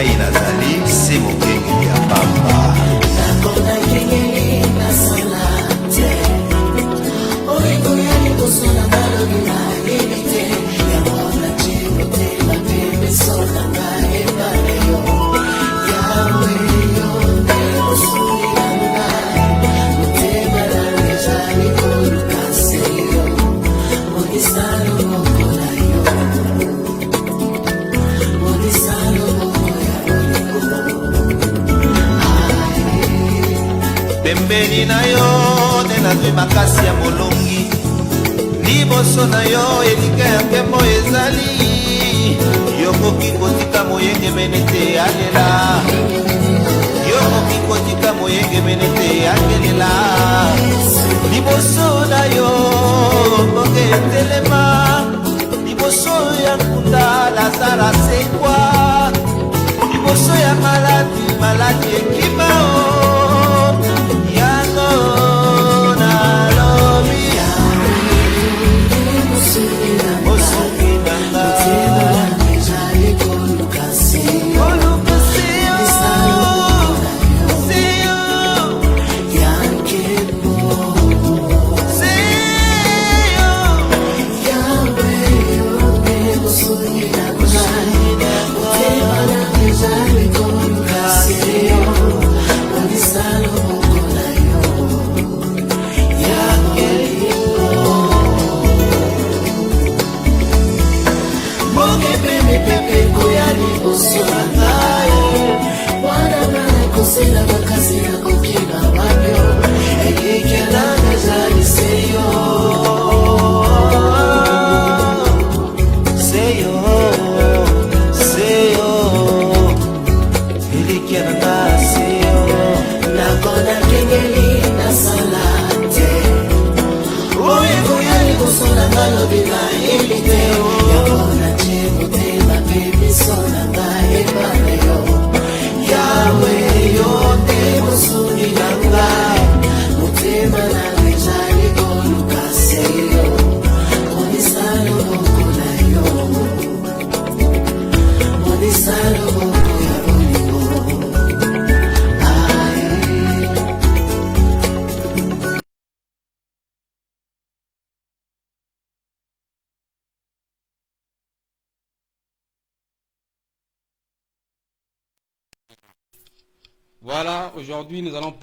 ngai nazali se mokengeli ya pamba. Nakona kengeli nasala te olingo ya liboso na balobi nayebi te yamona ntingo te bapepeso na ngai ebale yo yawe yo nde mosuni na ngai motema nanga ezali koluka se yo monisa loboko na yo monisa loboko ya bolingo pembeni na yo nde nazwi makasi ya molongi liboso na yo elika ya nkembo ezali yokoki kotika moyengemene te alela yokoki kotika moyengemene te akelela liboso na yo bonge etelema liboso ya nkunda lazara sekwa liboso ya maladi maladi ekimao yango nalobi mosuki nanga Voilà, aujourd'hui nous allons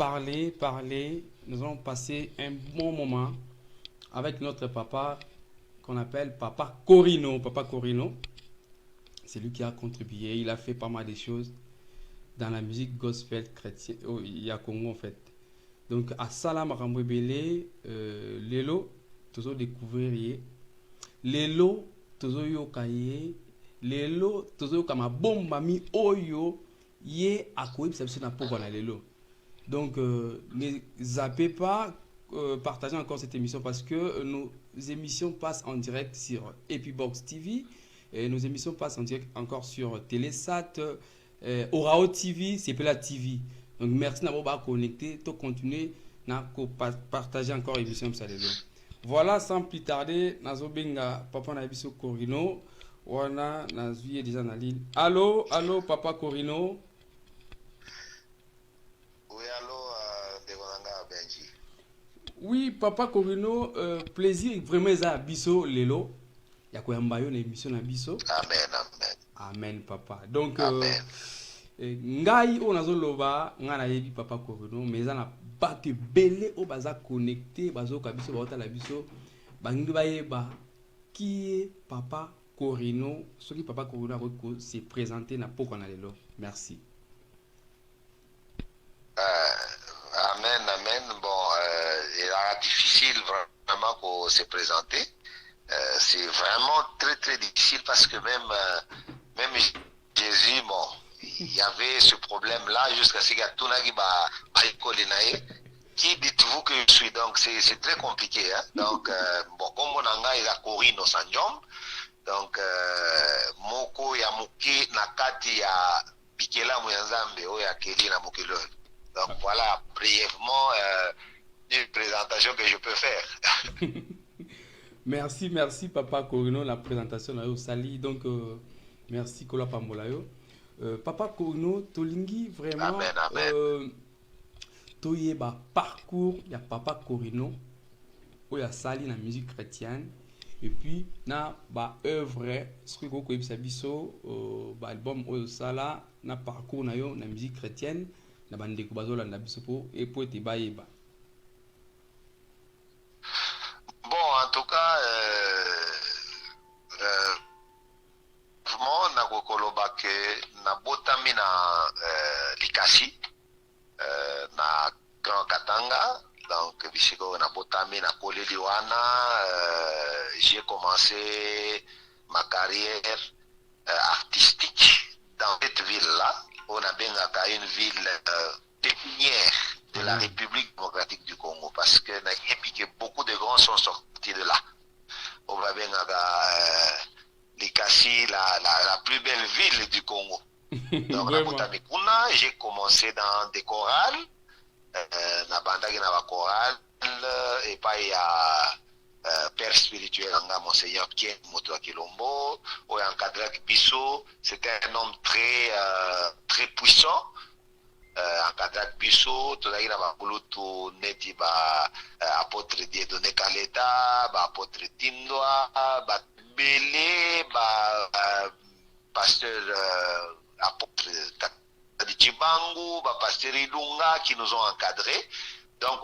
nous allons passer un bon moment avec notre papa qu'on appelle Papa Corino. Papa Corino, c'est lui qui a contribué, il a fait pas mal de choses dans la musique gospel chrétienne, il y a Congo en fait. Donc à Salam Rambouébélé, Lelo, toujours découvrir, Lelo, toujours yokaye, Lelo, toujours comme un bon mami oyo. Yé à quoi ça na pour la lelo. Donc ne zappez pas, partagez encore cette émission parce que nos émissions passent en direct sur Epibox TV et nos émissions passent en direct encore sur Télésat, Orao TV, c'est la TV. Donc merci d'avoir connecté, de continuer à partager encore l'émission ça lelo. Voilà, sans plus tarder, nazobenga papa na biso Corino, wana nazui déjà na ligne. Allô, allô papa Corino. Oui, papa Corino, plaisir vraiment à biso lelo. Ya ko yamba yo na émission na biso. Amen, amen. Amen papa. Donc ngai o nazoloba ngana yebi papa Corino, mais na bato belé o baza connecté, bazo ka biso ba la biso. Bangi ba yeba qui est papa Corino, ce qui papa Corino a se présenter na poko na lelo. Merci. Amen, amen. Bon, il est difficile vraiment pour se présenter. C'est vraiment très très difficile parce que même Jésus, bon, il y avait ce problème-là jusqu'à ce qu'il y a tout qui dites-vous que je suis? Donc c'est très compliqué. Hein? Donc, bon, comme on a il a Corino Sanjom, donc Moko ya Muki Nakati ya Bikela Muyazambe, o ya Keli na Mukilo. Donc voilà, brièvement, une présentation que je peux faire. Merci, merci Papa Corino, la présentation là, Sali. Donc merci Kola Pambolayo. Papa Corino, tolingi vraiment Amen, amen. toyeba parcours ya Papa Corino oyo asali na musique chrétienne et puis na ba œuvre soki kokoyebisa biso ba album oyo osala na parcours na yo na musique chrétienne na bandeko bazolanda biso po ete bayeba. Bon, en tout cas, vraiment, na kokoloba ke na botami na Likasi, na Grand Katanga, donc bisiko na botami na Koleli wana, j'ai commencé ma carrière artistique dans cette ville-là. On a bien une ville pépinière de la République démocratique du Congo parce que beaucoup de grands sont sortis de là. On va bien Likasi, la plus belle ville du Congo. Donc, j'ai commencé dans des chorales, na bandaki na ba chorale, et pas il y a père spirituel anga monseigneur Kien Moto Kilombo, ou encadré Bisso, c'était un homme très puissant. Encadré Bisso, tout là il a bakulutu neti ba apôtre Dieudonné Kaleta, ba apôtre Tindoa, ba Belé, ba pasteur apôtre Chibangu, ba pasteur Ilunga qui nous ont encadrés. Donc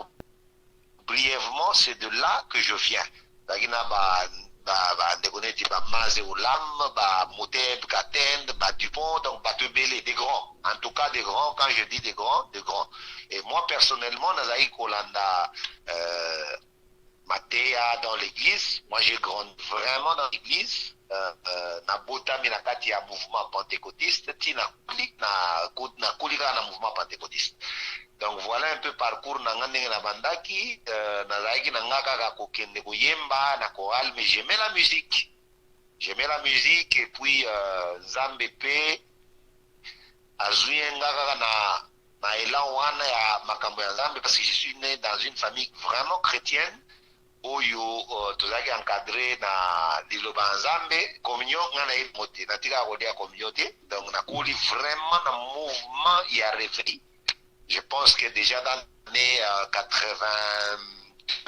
brièvement, c'est de là que je viens. Bagina ba Ndegoneti ba Maze Oulam, ba Mouteb Katen, ba Dupont, donc ba Tebele, des grands. En tout cas des grands, quand je dis des grands, des grands. Et moi personnellement, Nazaï Kolanda Matéa dans l'église, moi j'ai grandi vraiment dans l'église. Na minakati ya mouvement pentecôtiste, tina kulika na mouvement pentecôtiste. Donc voilà un peu parcours na ngandenge na bandaki, na zaiki na ngaka ka kokende koyemba na chorale, mais j'aimais la musique. J'aimais la musique et puis Nzambe pe azuye ngaka na elan wana ya makambo ya Nzambe parce que je suis né dans une famille vraiment chrétienne. Oyo tozaki encadré na liloba Nzambe communion ngana moté na tika kodia communauté donc na koli vraiment na mouvement ya réveil. Je pense que déjà dans l'année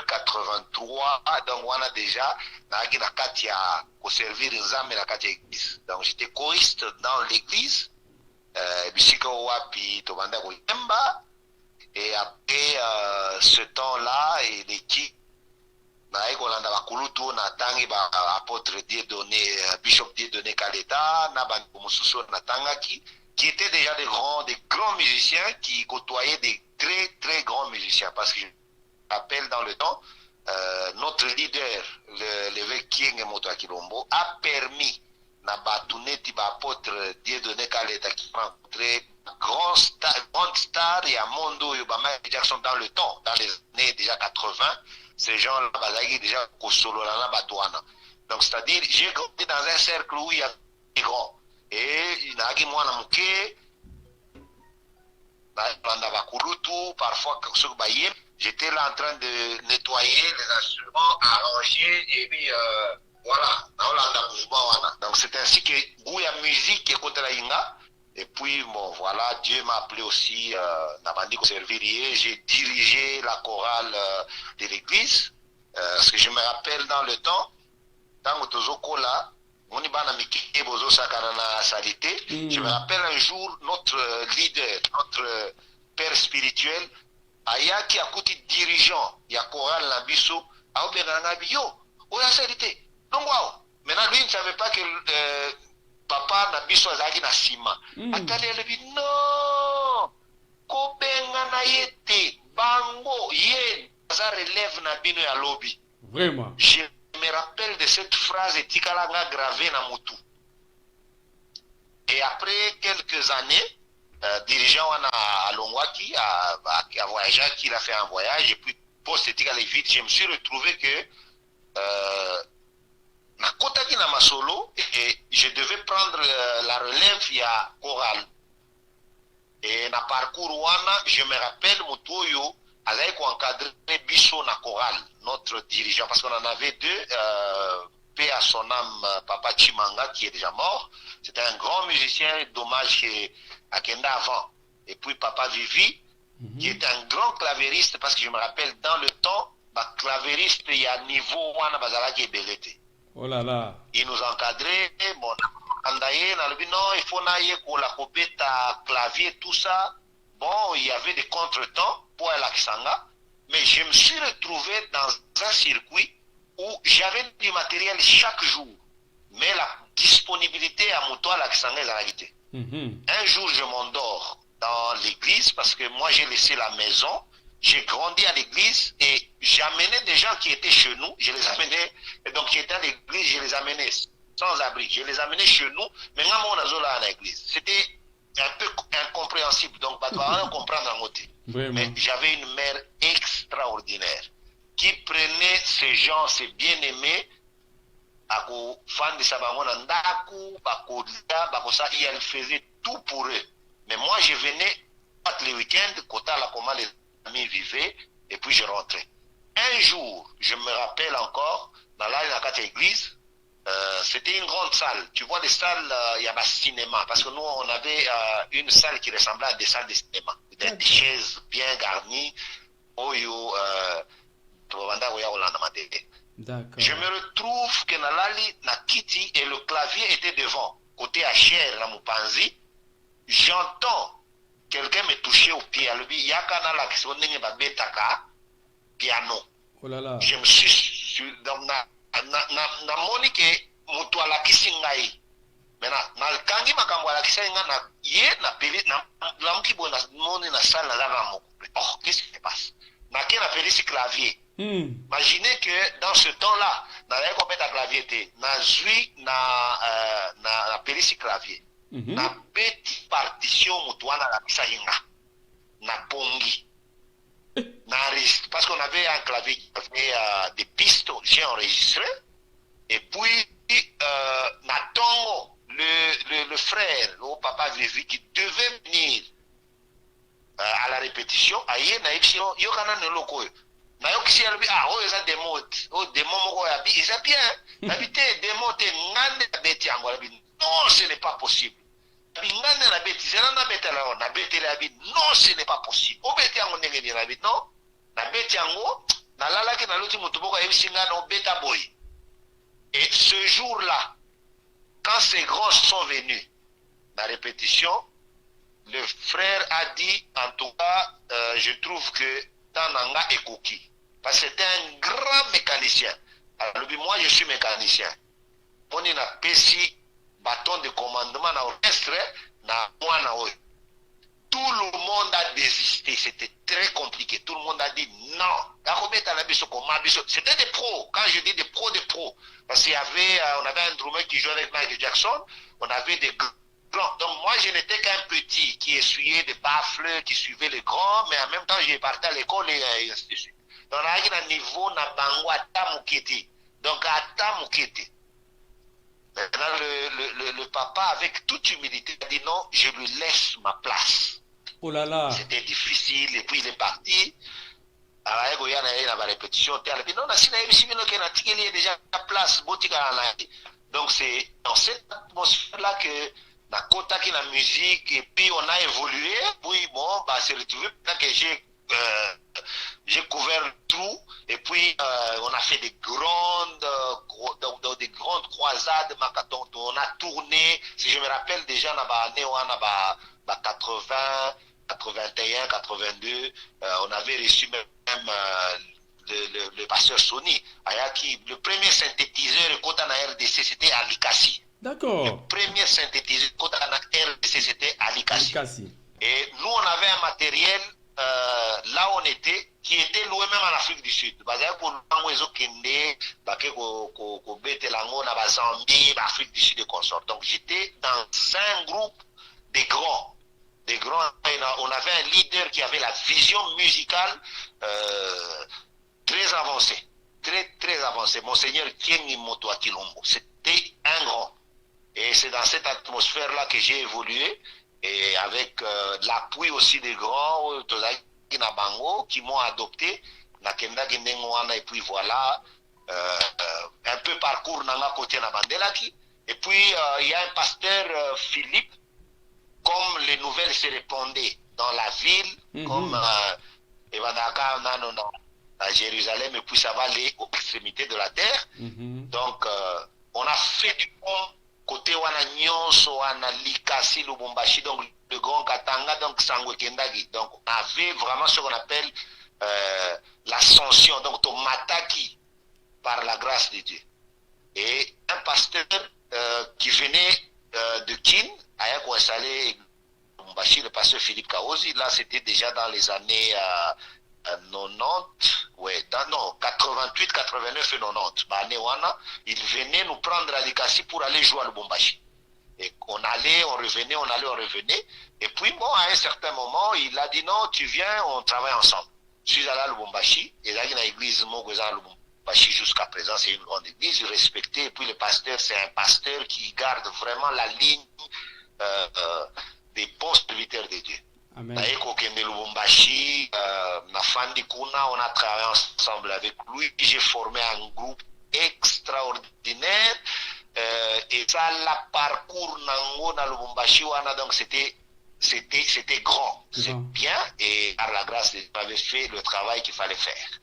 83 donc on a déjà na kati ya ko servir Nzambe na kati ya église. Donc j'étais choriste dans l'église bisika wapi to banda ko yemba et après ce temps-là et l'équipe na ekolanda bakulutu na tangi ba apôtre Dieudonné bishop Dieudonné Kaleta na bantu mosusu na tangaki qui étaient déjà des grands musiciens qui côtoyaient des très grands musiciens parce que je me rappelle dans le temps notre leader l'évêque King Moto Kilombo a permis na batuneti ba apôtre Dieudonné Kaleta qui rencontrait grande star et à Mondo Yobama Jackson dans le temps dans les années déjà 80. Ces gens-là, bazaki déjà kosolo la batouana. Donc c'est-à-dire j'ai grandi dans un cercle où il y a des grands et il y a qui moi na muke na bakulutu parfois j'étais là en train de nettoyer les instruments, arranger et puis voilà, donc c'est ainsi que Gouya musique et côté la inga. Et puis, bon, voilà, Dieu m'a appelé aussi, Nabandi Servirier. J'ai dirigé la chorale de l'église. Parce que je me rappelle dans le temps, dans Otozokola, je me rappelle un jour, notre leader, notre père spirituel, Ayaki Akuti dirigeant, il y a chorale Nabiso, Aobenanabiyo, Oya Salité. Donc, wow. Maintenant, lui, il ne savait pas que. Papa na biso azaki na sima atali alebi non kobenga na yete bango ye za relève na bino ya lobby vraiment je me rappelle de cette phrase etikalanga gravée na mutu et après quelques années dirigeant wana alongwaki a voyagé il a fait un voyage et puis post etikala vite je me suis retrouvé que na kotaki na masolo et je devais prendre la relève via chorale et na parcours wana je me rappelle mutoyo azai ko encadrer biso na chorale notre dirigeant parce qu'on en avait deux paix à son âme, Papa Chimanga, qui est déjà mort. C'était un grand musicien, dommage à Kenda avant. Et puis Papa Vivi, qui est un grand clavériste, parce que je me rappelle, dans le temps, clavériste, il y a niveau wana bazala qui est belete. Oh là là. Il nous encadrait, bon, andaye, non, il faut naïe pour la copeta, clavier, tout ça. Bon, il y avait des contretemps pour la Kisanga, mais je me suis retrouvé dans un circuit où j'avais du matériel chaque jour, mais la disponibilité à mon toit la Kisanga est arrêtée. Un jour, je m'endors dans l'église parce que moi, j'ai laissé la maison. J'ai grandi à l'église et j'amenais des gens qui étaient chez nous, je les amenais, et donc qui étaient à l'église, je les amenais sans abri, je les amenais chez nous, mais moi, on a à l'église. C'était un peu incompréhensible, donc pas de comprendre en côté. Mais j'avais une mère extraordinaire qui prenait ces gens, ces bien-aimés, à fan de Sabamona Ndaku, et elle faisait tout pour eux. Mais moi, je venais les week-ends, côté la comment les amis vivaient, et puis je rentrais. Un jour, je me rappelle encore, dans la église, c'était une grande salle. Tu vois, des salles, il y a un cinéma, parce que nous, on avait une salle qui ressemblait à des salles de cinéma. Des chaises bien garnies. Je me retrouve que Nalali, Nakiti et le clavier était devant, côté Acher, la Mupanzi. J'entends quelqu'un me toucher au pied. Yakana la piano. Oh là là. Je me suis dans na moni ke mutu ala kisingai. Maintenant, na le kangi makambo ala kisinga na ye na peli na lamki bona moni na salle na ramo. Oh, qu'est-ce qui se passe? Na qui na peli si clavier. Imaginez que dans ce temps-là, na la compétence clavier était na zui na peli si clavier. Na petite partition mutu wana la kisinga. Na pongi. Parce qu'on avait un clavier qui avait des pistes, j'ai enregistré. Et puis, Natongo, le frère, le papa Vivi, qui devait venir à la répétition, aïe, naïpsion, yokana ne loko. Nayoksi albi, oh, ils ont des mots, oh, des mots, ils ont bien, habité des mots, ngande beti ango, non, ce n'est pas possible. Ngane na beti, zela na beti la on, na beti la beti, non, ce n'est pas possible. O beti ango nenge ni la beti, non, na beti ango, na lala ke na loti mutuboko ebisinga no beta boy. Et ce jour-là, quand ces grands sont venus, la répétition, le frère a dit, en tout cas, je trouve que Tananga est coquille. Parce que c'était un grand mécanicien. Alors, moi, je suis mécanicien. On a pesi bâton de commandement dans l'orchestre, tout le monde a désisté. C'était très compliqué. Tout le monde a dit non. C'était des pros. Quand je dis des pros. Parce qu'il y avait, on avait un drummer qui jouait avec Michael Jackson. On avait des grands. Donc moi, je n'étais qu'un petit qui essuyait des baffles, qui suivait les grands, mais en même temps, j'ai parti à l'école et ainsi de suite. Donc, on a un niveau, na bango atamukiti. Donc, atamukiti. Maintenant, le papa, avec toute humilité, a dit non, je lui laisse ma place. Oh là là. C'était difficile, et puis il est parti. Alors, il y a une répétition. Non, il a déjà la place. Donc, c'est dans cette atmosphère-là que la côte qui la musique, et puis on a évolué. Puis, bon, c'est retrouvé que j'ai couvert le trou, et puis on a fait des grandes croisades, on a tourné, si je me rappelle déjà, on a 80, 81, 82, on avait reçu même le pasteur Sony, le premier synthétiseur côté en RDC, c'était Alikasi. D'accord. Le premier synthétiseur côté en RDC, c'était Alikasi. Et nous, on avait un matériel là où on était, qui était loué même en Afrique du Sud. Donc j'étais dans un groupe des grands. On avait un leader qui avait la vision musicale très avancée. Très avancée. Monseigneur Kiengi Moto Akilombo. C'était un grand. Et c'est dans cette atmosphère-là que j'ai évolué. Et avec l'appui aussi des grands qui m'ont adopté, et puis voilà, un peu parcours nanga côté na Bandelaki. Et puis il y a un pasteur Philippe, comme les nouvelles se répandaient dans la ville, comme Evanaka nano à Jérusalem, et puis ça va aller aux extrémités de la terre. Donc on a fait du pont côté wana nyonso wana Likasi Lubumbashi, donc le Grand Katanga, donc Sangwe Kendagi. Donc on avait vraiment ce qu'on appelle l'ascension, donc Tomataki, par la grâce de Dieu. Et un pasteur qui venait de Kin, à installé Lubumbashi, le pasteur Philippe Kaozi, là c'était déjà dans les années 90, ouais, non, 88, 89 et 90. Bah, il venait nous prendre à Likasi pour aller jouer à Lubumbashi. Et on allait, on revenait, on allait, on revenait. Et puis, bon, à un certain moment, il a dit non, tu viens, on travaille ensemble. Je suis allé à Lubumbashi, et là, il y a une église, à Lubumbashi jusqu'à présent, c'est une grande église, respectée. Et puis, le pasteur, c'est un pasteur qui garde vraiment la ligne des bons serviteurs de Dieu. Amen. Lubumbashi, Nafandi Kuna, on a travaillé ensemble avec lui. J'ai formé un groupe extraordinaire. Et ça, la parcours Nango na Lubumbashi, donc c'était grand. C'est bien. Et par la grâce de Dieu, on avait fait le travail qu'il fallait faire.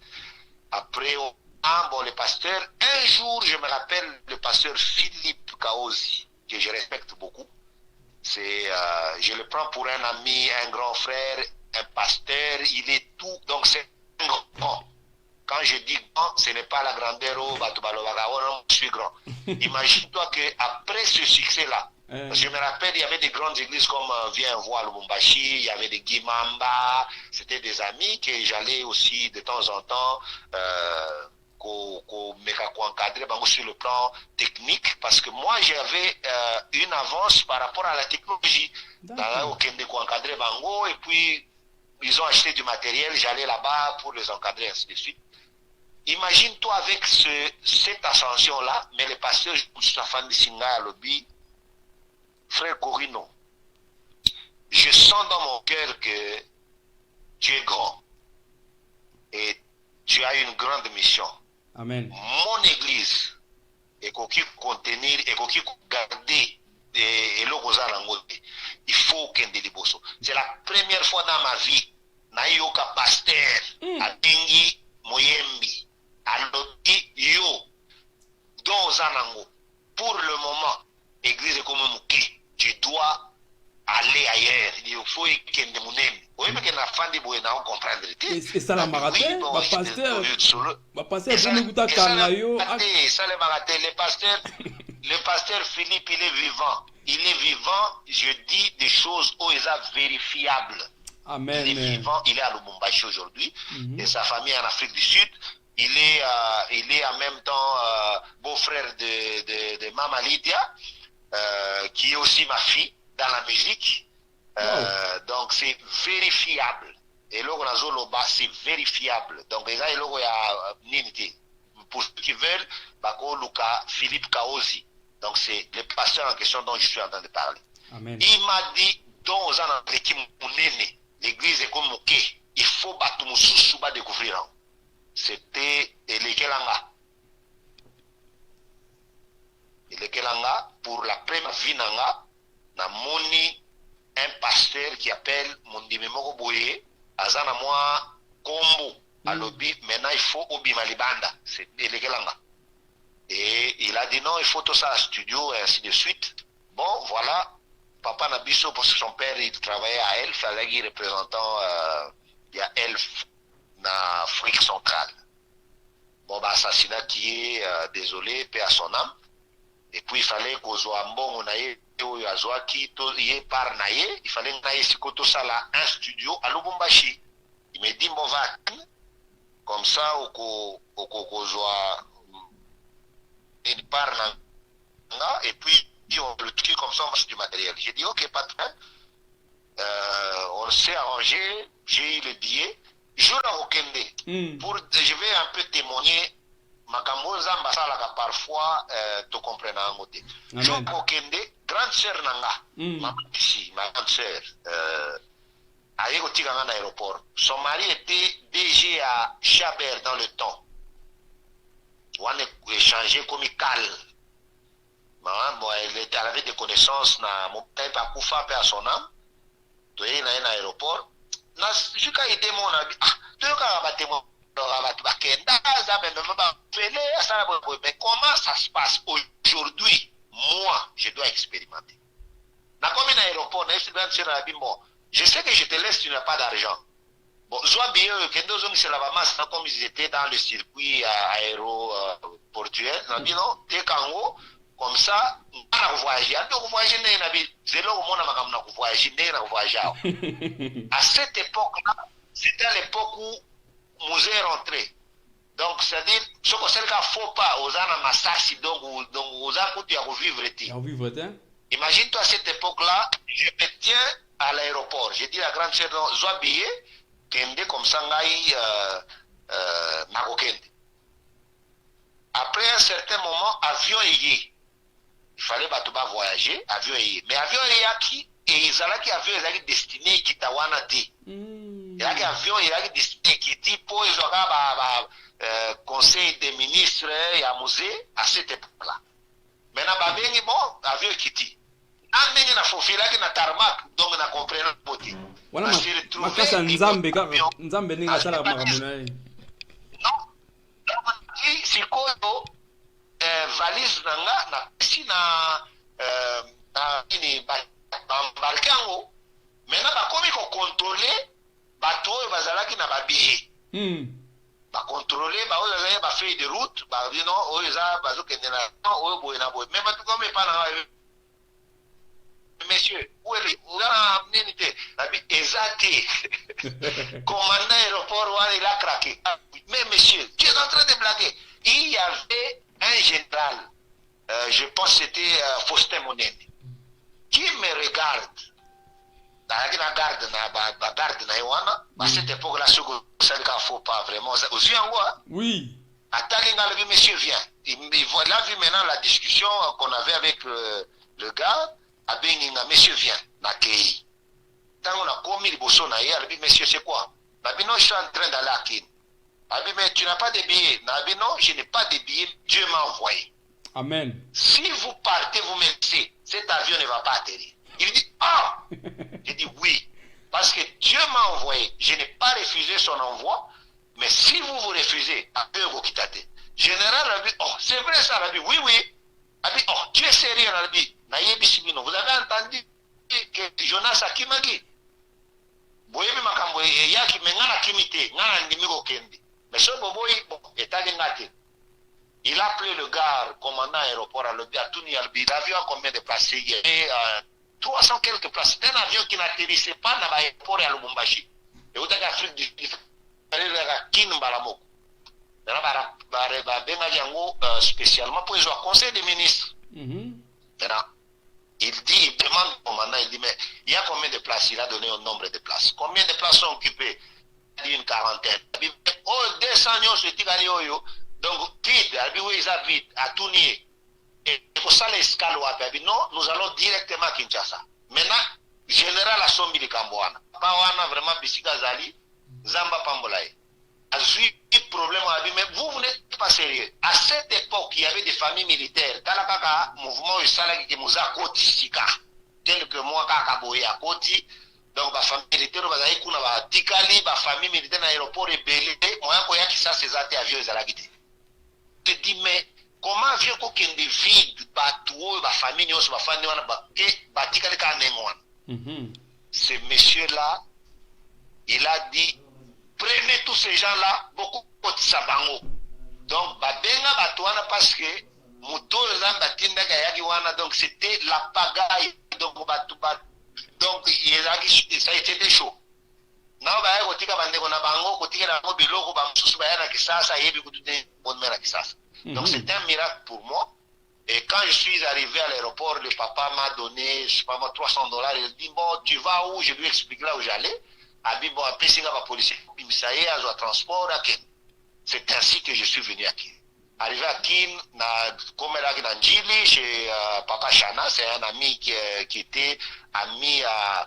Après, bon, le pasteur, un jour, je me rappelle le pasteur Philippe Kaozi, que je respecte beaucoup. Je le prends pour un ami, un grand frère, un pasteur, il est tout, donc c'est un grand. Quand je dis grand, ce n'est pas la grandeur au Batubalobaga, non, je suis grand. Imagine-toi qu'après ce succès-là, je me rappelle, il y avait des grandes églises comme Viens voir Lubumbashi, il y avait des Guimamba, c'était des amis que j'allais aussi de temps en temps encadrer sur le plan technique, parce que moi j'avais une avance par rapport à la technologie. Encadrer bango, et puis ils ont acheté du matériel, j'allais là-bas pour les encadrer, ainsi de suite. Imagine-toi avec cette ascension-là, mais le pasteur Safan de Singa Lobby, frère Corino, je sens dans mon cœur que tu es grand et tu as une grande mission. Amen. Mon église est qui contenir et qui garder et il faut qu'un déliboso. C'est la première fois dans ma vie nayoka pasteur atingi moyembi alobi yo dans zanango. Pour le moment, église comme muki, tu dois aller ailleurs. Il faut qu'il y ait oui, mais qu'il y a fandi boy na comprendre. Et ça la marathon, ma pasteur, vous nous goûtez kanayo. Ça le marathon, le pasteur Philippe, il est vivant. Il est vivant, je dis des choses où ils sont vérifiables. Amen. Il est vivant, il est à Lubumbashi aujourd'hui, et sa famille en Afrique du Sud. Il est en même temps beau-frère de Mama Lydia, qui est aussi ma fille dans la musique. Donc c'est vérifiable. Et là, c'est vérifiable. Donc déjà, il y a Niniti. Pour ceux qui veulent, Philippe Kaozi. Donc c'est le pasteur en question dont je suis en train de parler. Amen. Il m'a dit, dans l'église est comme Mouké, il faut battre Moussouba découvrir. C'était Elekelanga. Elekelanga, pour la première vie nanga, na moni un pasteur qui appelle Mondime Moko Boye, azana moi Kombo, à l'obi, maintenant il faut Obima Libanda, c'est Elekelanga. Et il a dit non, il faut tout ça à studio, et ainsi de suite. Bon, voilà, Papa Nabiso, parce que son père, il travaillait à Elf, il est représentant, il y a Elf, en Afrique centrale. Bon, bah, assassinat qui est, désolé, paix à son âme. Et puis, il fallait qu'au Zoambon, on aille, il fallait que ça là un studio à Lubumbashi. Il me dit, bon, va, comme ça, au il parle, et puis, on le tue comme ça, on marche du matériel. J'ai dit, ok, pas de problème. On s'est arrangé, j'ai eu le billet. Je je vais un peu témoigner. Parfois, tu comprends un côté. Je grande sœur Nanga, ma grande sœur, à l'aéroport. Son mari était DG à Chabert dans le temps. on a échangé comme calme. Bon, elle avait des connaissances na mon père pas Koufa à son âme. Tu es dans un aéroport. Na jusqu'à idée mon ami. Ah, tu es quand mais comment ça se passe aujourd'hui? Moi, je dois expérimenter. Dans combien d'aéroports, je sais que je te laisse, tu n'as pas d'argent. Bon, soit bien que nous hommes, c'est la maman, comme ils étaient dans le circuit aéroportuaire. On a dit non, t'es Kango, comme ça, on a voyagé. On a voyagé, c'est là où on a voyagé, à cette époque-là, c'était l'époque où nous est rentré. Donc, c'est-à-dire, ce que c'est le cas, faut pas, aux gens massacre, donc, aux gens qui ont vivre. Imagine-toi à cette époque-là, je me tiens à l'aéroport. J'ai dit à la grande sœur, soit billet, kende comme ça, Marokende. Après un certain moment, avion est. Il fallait pas voyager, avion est. Mais avion est qui? Et ils allaient qui avion est destiné qui tawana dit. Il y a un avion est destiné qui dit pour ils auront conseil des ministres et à musée à cette époque-là. Maintenant, babengi bon, avion qui dit. Amengi na fofila ki na tarmac, donc na comprendre le côté. Voilà, makasa nzambe ninga sala makamuna. Non, si koyo valise nanga na si na ini ba embarquango. Maintenant ba komi ko contrôler bato oyo bazalaki na babillet. Ba contrôler ba oyo ba feuille de route, ba non oyo za bazokende na oyo boye na boye. Même tout comme pas na Monsieur, où est-ce que vous avez exacté? Commandant aéroport, il a craqué. Mais monsieur, tu es en train de blaguer. Il y avait un général, je pense que c'était Faustin Monene, qui me regarde. Dans la garde, à cette époque-là, ce que ça ne faut pas vraiment. Vous voyez en quoi? Oui. Attendez, monsieur vient. Il a vu maintenant la discussion qu'on avait avec le gars. Abenginga, monsieur vient, na kei. Tant on a commis le bosson na hier, monsieur c'est quoi? Nabi non, je suis en train d'aller à Kin. Nabi, mais tu n'as pas de billets. Nabi non, je n'ai pas de billets, Dieu m'a envoyé. Amen. Si vous partez, vous me laissez, cet avion ne va pas atterrir. Il dit, ah! Je dis oui, parce que Dieu m'a envoyé. Je n'ai pas refusé son envoi, mais si vous vous refusez, vous quittez. Général Rabi, oh, c'est vrai ça, Rabi, oui, oui. Rabi, oh, tu es sérieux, Rabi. Vous avez entendu que Jonas Akimagi, Boyemi Makambo Yaki, mais n'a kimité, n'a n'imigo kendi. Mais ce boboy est allé ngati. Il a appelé le gars, commandant aéroport à l'objet à Touni Albi. L'avion a combien de places hier? 300 quelques places. C'est un avion qui n'atterrissait pas dans l'aéroport à Lubumbashi. Et vous avez Afrique du Sud, il y a Kinbalamoko. Spécialement pour les conseil des ministres. Il dit, il demande au commandant, il dit, mais il y a combien de places? Il a donné un nombre de places. Combien de places sont occupées? Il dit une quarantaine. Il dit, oh, 200 ans, je dis, donc, vite, il dit, oui, ils habitent à Tounier. Et pour ça, l'escale, il dit, non, nous allons directement à Kinshasa. Maintenant, général a sombi de Kamboana. Pawana, vraiment, Bissika Zali, Zamba Pambolaye. Problème, mais vous n'êtes pas sérieux. À cette époque, il y avait des familles militaires. Dans le mouvement qui nous a cotisika, tel que moi, Kakaboya à Koti, donc la famille militaire, la Tikali, la famille militaire dans l'aéroport est belé, moi, qui ça, ces avions, ils ont quitté. Je dis, mais comment avion qui est vide, bateau, la famille, la famille, la Tikali, ce monsieur-là, il a dit, prenez tous ces gens-là, beaucoup de sabango. Donc, babenga batouana parce que muto batinda kayaki wana, donc c'était la pagaille. Donc, donc ça a été chaud. Now ba kotika bande kona bango kotika na ngo biloko ba msusu ba yana kisasa yebi kutude bonne mère kisasa. Donc c'est un miracle pour moi. Et quand je suis arrivé à l'aéroport, le papa m'a donné, je sais pas moi, $300. Il dit, bon, tu vas où? Je lui ai expliqué là où j'allais. Abi bon après singa ba policier bimisaye azo transport à Kin. C'est ainsi que je suis venu à Kin. Arrivé à Kin na comme là dans Njili chez papa Chana, c'est un ami qui était ami à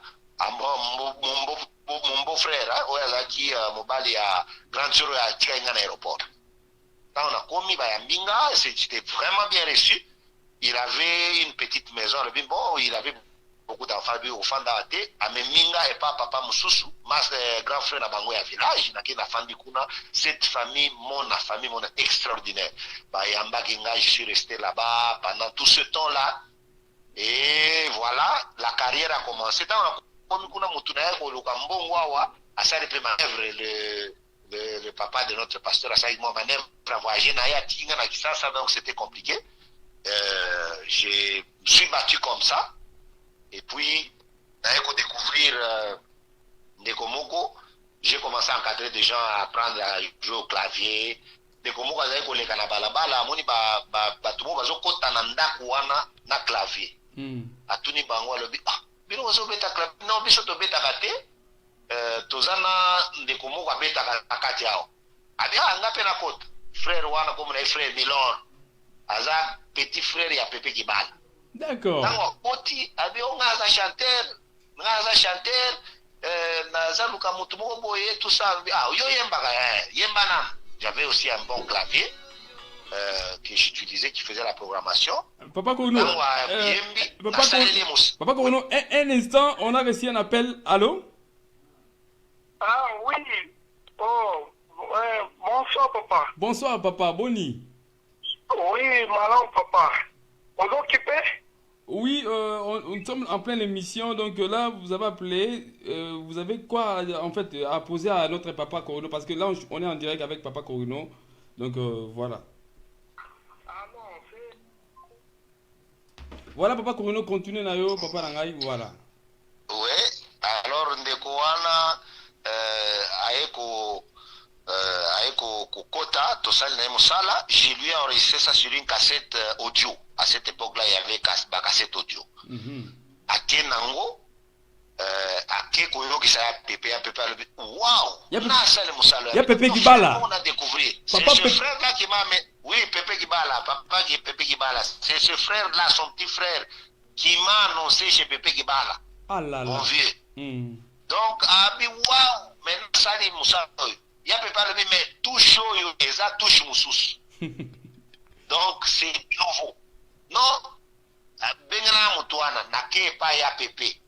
mon beau-frère, qui mobali à Grand Soro à Tikainga aéroport. Quand on a commis Bayambinga, c'était vraiment bien reçu. Il avait une petite maison, bon, il avait beaucoup d'enfants au fond d'Ate, à Minga et pas papa Moussousou, mas grand frère à Bangoya village, na famille kuna, cette famille, mon extraordinaire. Bayamba Ginga, je suis resté là-bas pendant tout ce temps-là. Et voilà, la carrière a commencé. Comme kuna mutunaye ko lukambo wawa, asa le manœuvre le papa de notre pasteur asa mo manœuvre pour voyager na ya tinga na Kisasa, donc c'était compliqué. Je me suis battu comme ça. Et puis, pour découvrir Ndekomoko, j'ai commencé à encadrer des gens à apprendre à jouer au clavier. Ndekomoko, j'ai collé à balabala, moni batumo bazo kota nanda kuana na clavier. Atuni bango alobi, bino bazo beta clavier, non biso to beta kate, tozana Ndekomoko abeta kati yao. Abi anga pe na kota, frère wana comme na frère Milon, aza petit frère ya Pepe Kibala. D'accord. Oti abi ongaza chanteur naza luka mutu moko boye tout ça yo yemba na j'avais aussi un bon clavier que j'utilisais qui faisait la programmation. Papa Corino, Papa Corino, un instant, on a reçu un appel. Allô? Ah oui. Oh, bonsoir papa. Bonsoir papa, Boni. Oui, malin papa. On est occupé? Oui, on sommes en pleine émission, donc là, vous avez appelé, vous avez quoi, en fait, à poser à notre papa Corino, parce que là, on est en direct avec papa Corino, donc voilà. Ah non, c'est... Voilà, papa Corino, continue, Nayo, papa Nangai, voilà. Oui, alors, Ndekoana, Aeko Kota, Tosal Nemosala, je lui ai enregistré ça sur une cassette audio. À cette époque-là, il y avait ma cassette audio. À Kenango, à Kekoyo qui s'appelle Pépé, waouh! Il y a Pépé Kibala. On a découvert. C'est ce frère-là qui m'a mis. Oui, Pépé Kibala, papa qui est Pépé Kibala. C'est ce frère-là, son petit frère, qui m'a annoncé chez Pépé Kibala. Ah là là. Mon vieux. Donc, Abi, waouh! Maintenant, ça, les Moussa. Il y a Pépé, mais tout chaud, il y a touche Moussous. Donc, c'est nouveau. Non, Bengana Moutouana, Nake pas ya Pépé.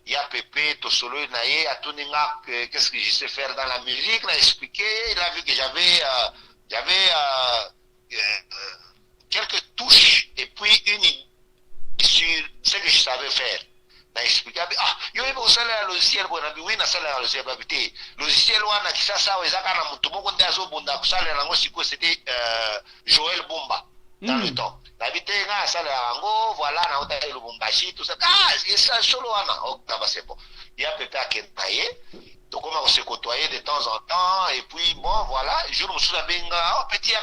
Ya Pépé, Tosolo Naye, Atuninga, qu'est-ce que je sais faire dans la musique, l'a expliqué, il a vu que j'avais quelques touches et puis une idée sur ce que je savais faire. L'a expliqué, yo ibo sala ya logiciel bon abi oui na sala ya logiciel babité. Logiciel wana kisasa wezaka na mutu moko nde azobunda kusala nango siko c'était Joël Bumba. Dans le temps. L'habité, ça, voilà, on a eu le Bombashi, tout ça. C'est ça, solo, c'est bon. Il y a Pépé à Kentaye. Donc, on se côtoyer de temps en temps. Et puis, bon, voilà, je me suis dit, petit,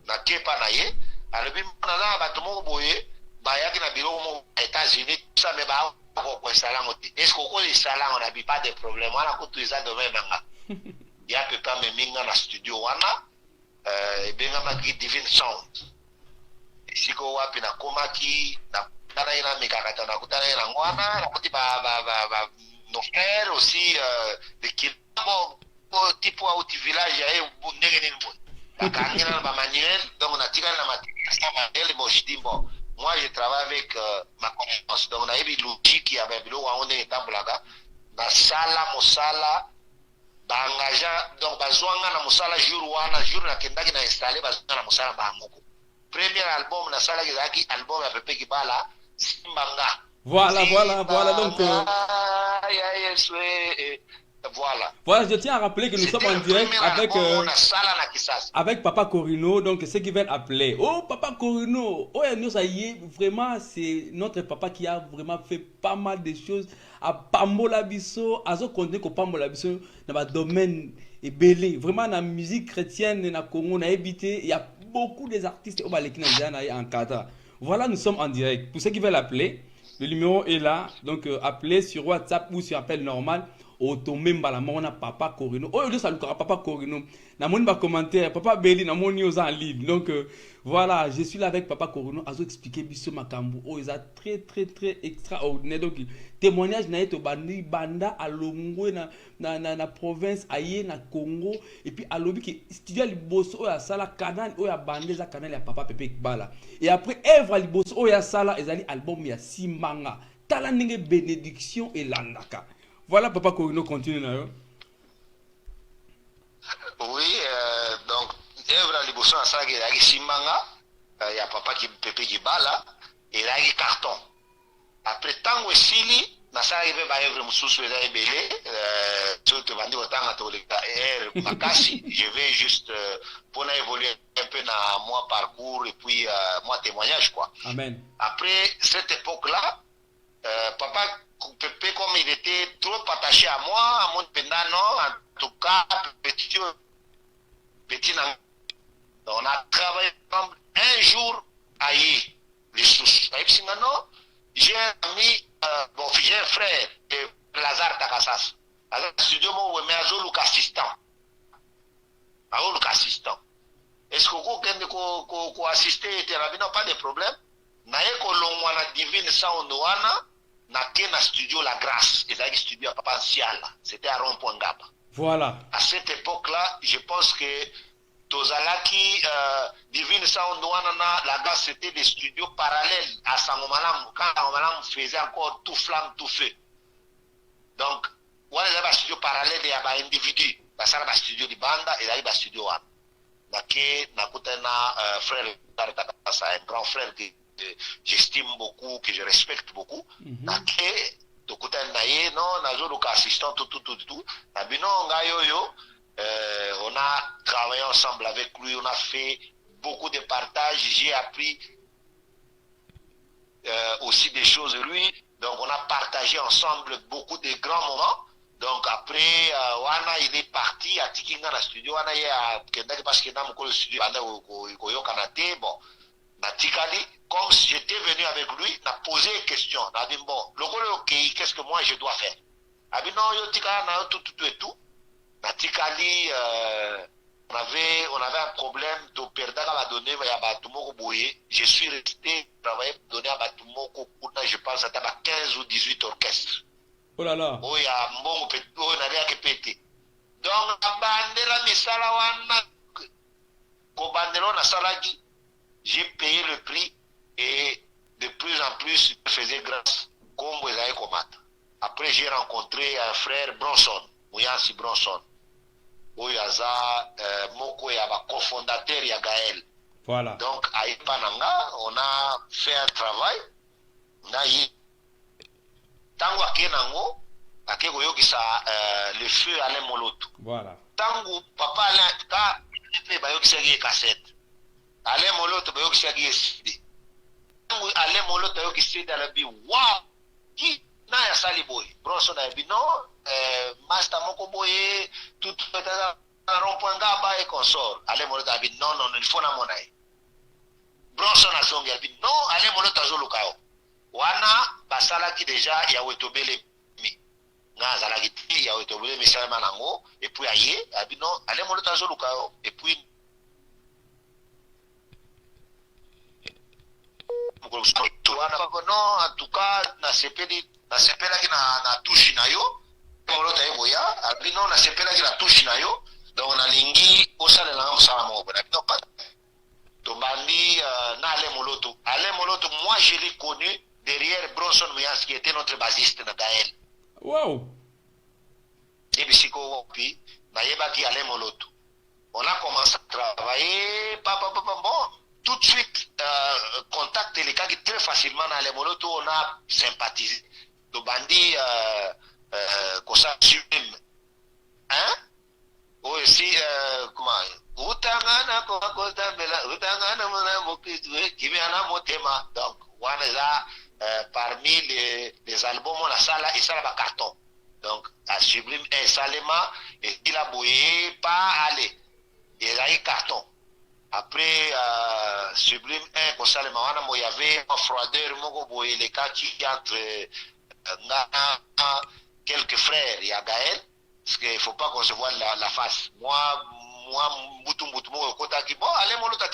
na Kepa Naye. Alors, puis, on a battement boye. Bayaki na bureau aux États-Unis, tout ça, mais bah, est-ce qu'on les salons, on n'a pas de problème. On a coûté ça demain. Il y a Pépé à Meminga dans le studio, et bien, on a Divine Sound. Siko wapi na komaki na kutana ina mikakata na kutana ina ngwana na kuti nos frères aussi de Kilabo type wa uti village ya ndenge nini bon bakangina na manuel donc na tika na matisa manuel bon moi je travaille avec ma connaissance donc na yebi logique ya babilo wa on est tambulaga na sala mosala ba engager donc bazwanga na mosala jour na kendaki na installer bazwanga na mosala ba ngoko. Premier album na sala ki album ya Pépé Kibala Simbanga. Voilà donc voilà, je tiens à rappeler que nous sommes en direct avec Papa Corino, donc ceux qui veulent appeler. Oh Papa Corino, oh nous ça y est, vraiment c'est notre papa qui a vraiment fait pas mal de choses à Pambola Bisso, à ce contenu que Pambola Bisso dans le domaine est belé. Vraiment dans la musique chrétienne na Congo na habité, il y a beaucoup des artistes au en Qatar. Voilà, nous sommes en direct. Pour ceux qui veulent appeler, le numéro est là. Donc appelez sur WhatsApp ou sur appel normal otomemba moko na papa Corino oyo nde salukaka papa Corino namoni ba commentaire papa Beli namoni oza en ligne donc voilà je suis là avec papa Corino azo expliquer biso makambo oyo eza très extraordinaire donc témoignage na ye to bandi banda alongwe na province aye na Congo et puis alobi ki studio liboso oyo asala canal oyo abande eza canal ya papa Pepe Kibala et après œuvre liboso oyo asala ezali album ya Simbanga tala ndenge bénédiction elandaka. Voilà, papa Corino, continue là. Oui, donc, œuvre Liboso à ça, il y a Simbanga, il y a papa qui Pepe Kibala, et il y a carton. Après tant que Sili, na ça arrive à œuvre Moussous, il y a belé, surtout vendu autant à tous les Makasi, je vais juste pour évoluer un peu dans mon parcours et puis mon témoignage, quoi. Amen. Après cette époque-là, papa Pépé, comme il était trop attaché à moi, à mon pendant, en tout cas, petit, on a travaillé ensemble un jour à Y, les sous. J'ai un ami, bon, j'ai un frère, Lazare Takassas. Alors, studio, moi, mais Azolou assistant. Azolou assistant. Est-ce que vous avez assisté, non, pas de problème? Naye kolongwa na divine sound wana na kena studio La Grâce et le studio à Papa Siala, c'était à Rond-Point Ngaba. Voilà. À cette époque-là, je pense que Tozalaki divine sound wana na La Grâce c'était des studios parallèles à Sangomalam quand Sangomalam faisait encore tout flamme tout feu. Donc wana il y a un studio parallèle et un individu, parce qu'il y a un studio de banda et il y a un studio wana. Nake nakutana frère un grand frère que j'estime beaucoup, que je respecte beaucoup. Nake tokutana naye non nazo assistant tout. Nabino ngayoyo on a travaillé ensemble avec lui, on a fait beaucoup de partages, j'ai appris aussi des choses de lui. Donc on a partagé ensemble beaucoup de grands moments. Donc après, wana il est parti à Tikinga na studio, wana il a kendaki parce que dans mon studio, wana koyo kanate, bon, na tikali, comme si j'étais venu avec lui, n'a posé une question, n'a dit bon, le ok, qu'est-ce que moi je dois faire? A dit non, yo tikali na tout et tout, na tikali, on avait un problème, to perdaka va donner ya batumoko boye, je suis resté travailler donner à batumoko, je pense à 15 ou 18 orchestres. Oh là là. Oh ya mbongo peti oh na ria ke peti. Donc bandela misala wana ko bandelo na salaki, j'ai payé le prix et de plus en plus je faisais grâce comme vous avez combattre. Après j'ai rencontré un frère Bronson, Mouyansi Bronson. Oyaza moko ya ba cofondateur ya Gaël. Voilà. Donc à Ipananga, on a fait un travail. On a eu tango akenango akeko yokisa le feu Alain Moloto. Voilà. Tango papa Alain ka pe ba yokisa ki cassette. Alain Moloto ba yokisa ki CD. Tango Alain Moloto yokisa dans la bi wow ki na ya sali boy. Bronson na bi non master moko boy tout à Rond-Point Ngaba et consort. Alain Moloto a dit non il faut na monai. Bronson a zongi a dit non Alain Moloto azolukao. Wana basalaki déjà ya wetobele mi nga zalaki ti ya wetobele mi sala manango et puis aye abi non allez mon temps zoluka et puis wana non en tout cas na sepeli ki na touche na yo polo tayo boya abi non na sepela ki na touche na yo donc na lingi osala na mosala mo bona non pas to bandi na Alain Moloto moi je l'ai connu derrière Bronson Mouyansi qui était notre bassiste na Gaël. Wow. Et puis puis Nayebaki Alain Moloto. On a commencé à travailler, bon, tout de suite contact les cas très facilement dans Alain Moloto, on a sympathisé. Le bandit Kosa Sublime. Hein? Aussi comment Utangana Kosa Bela Utangana Mokitu Kimiana Motema. Donc on a parmi les albums on a ça là et ça là carton. Donc à Sublime un Salema et il a bouillé pas aller et là il carton. Après Sublime 1 comme Salema il y avait un froideur moko boye les cas qui entre Ngana quelques frères, il y a Gaël, parce qu'il ne faut pas qu'on se voit la face. Moi, Mboutou, moi, bon, allez, mon autre,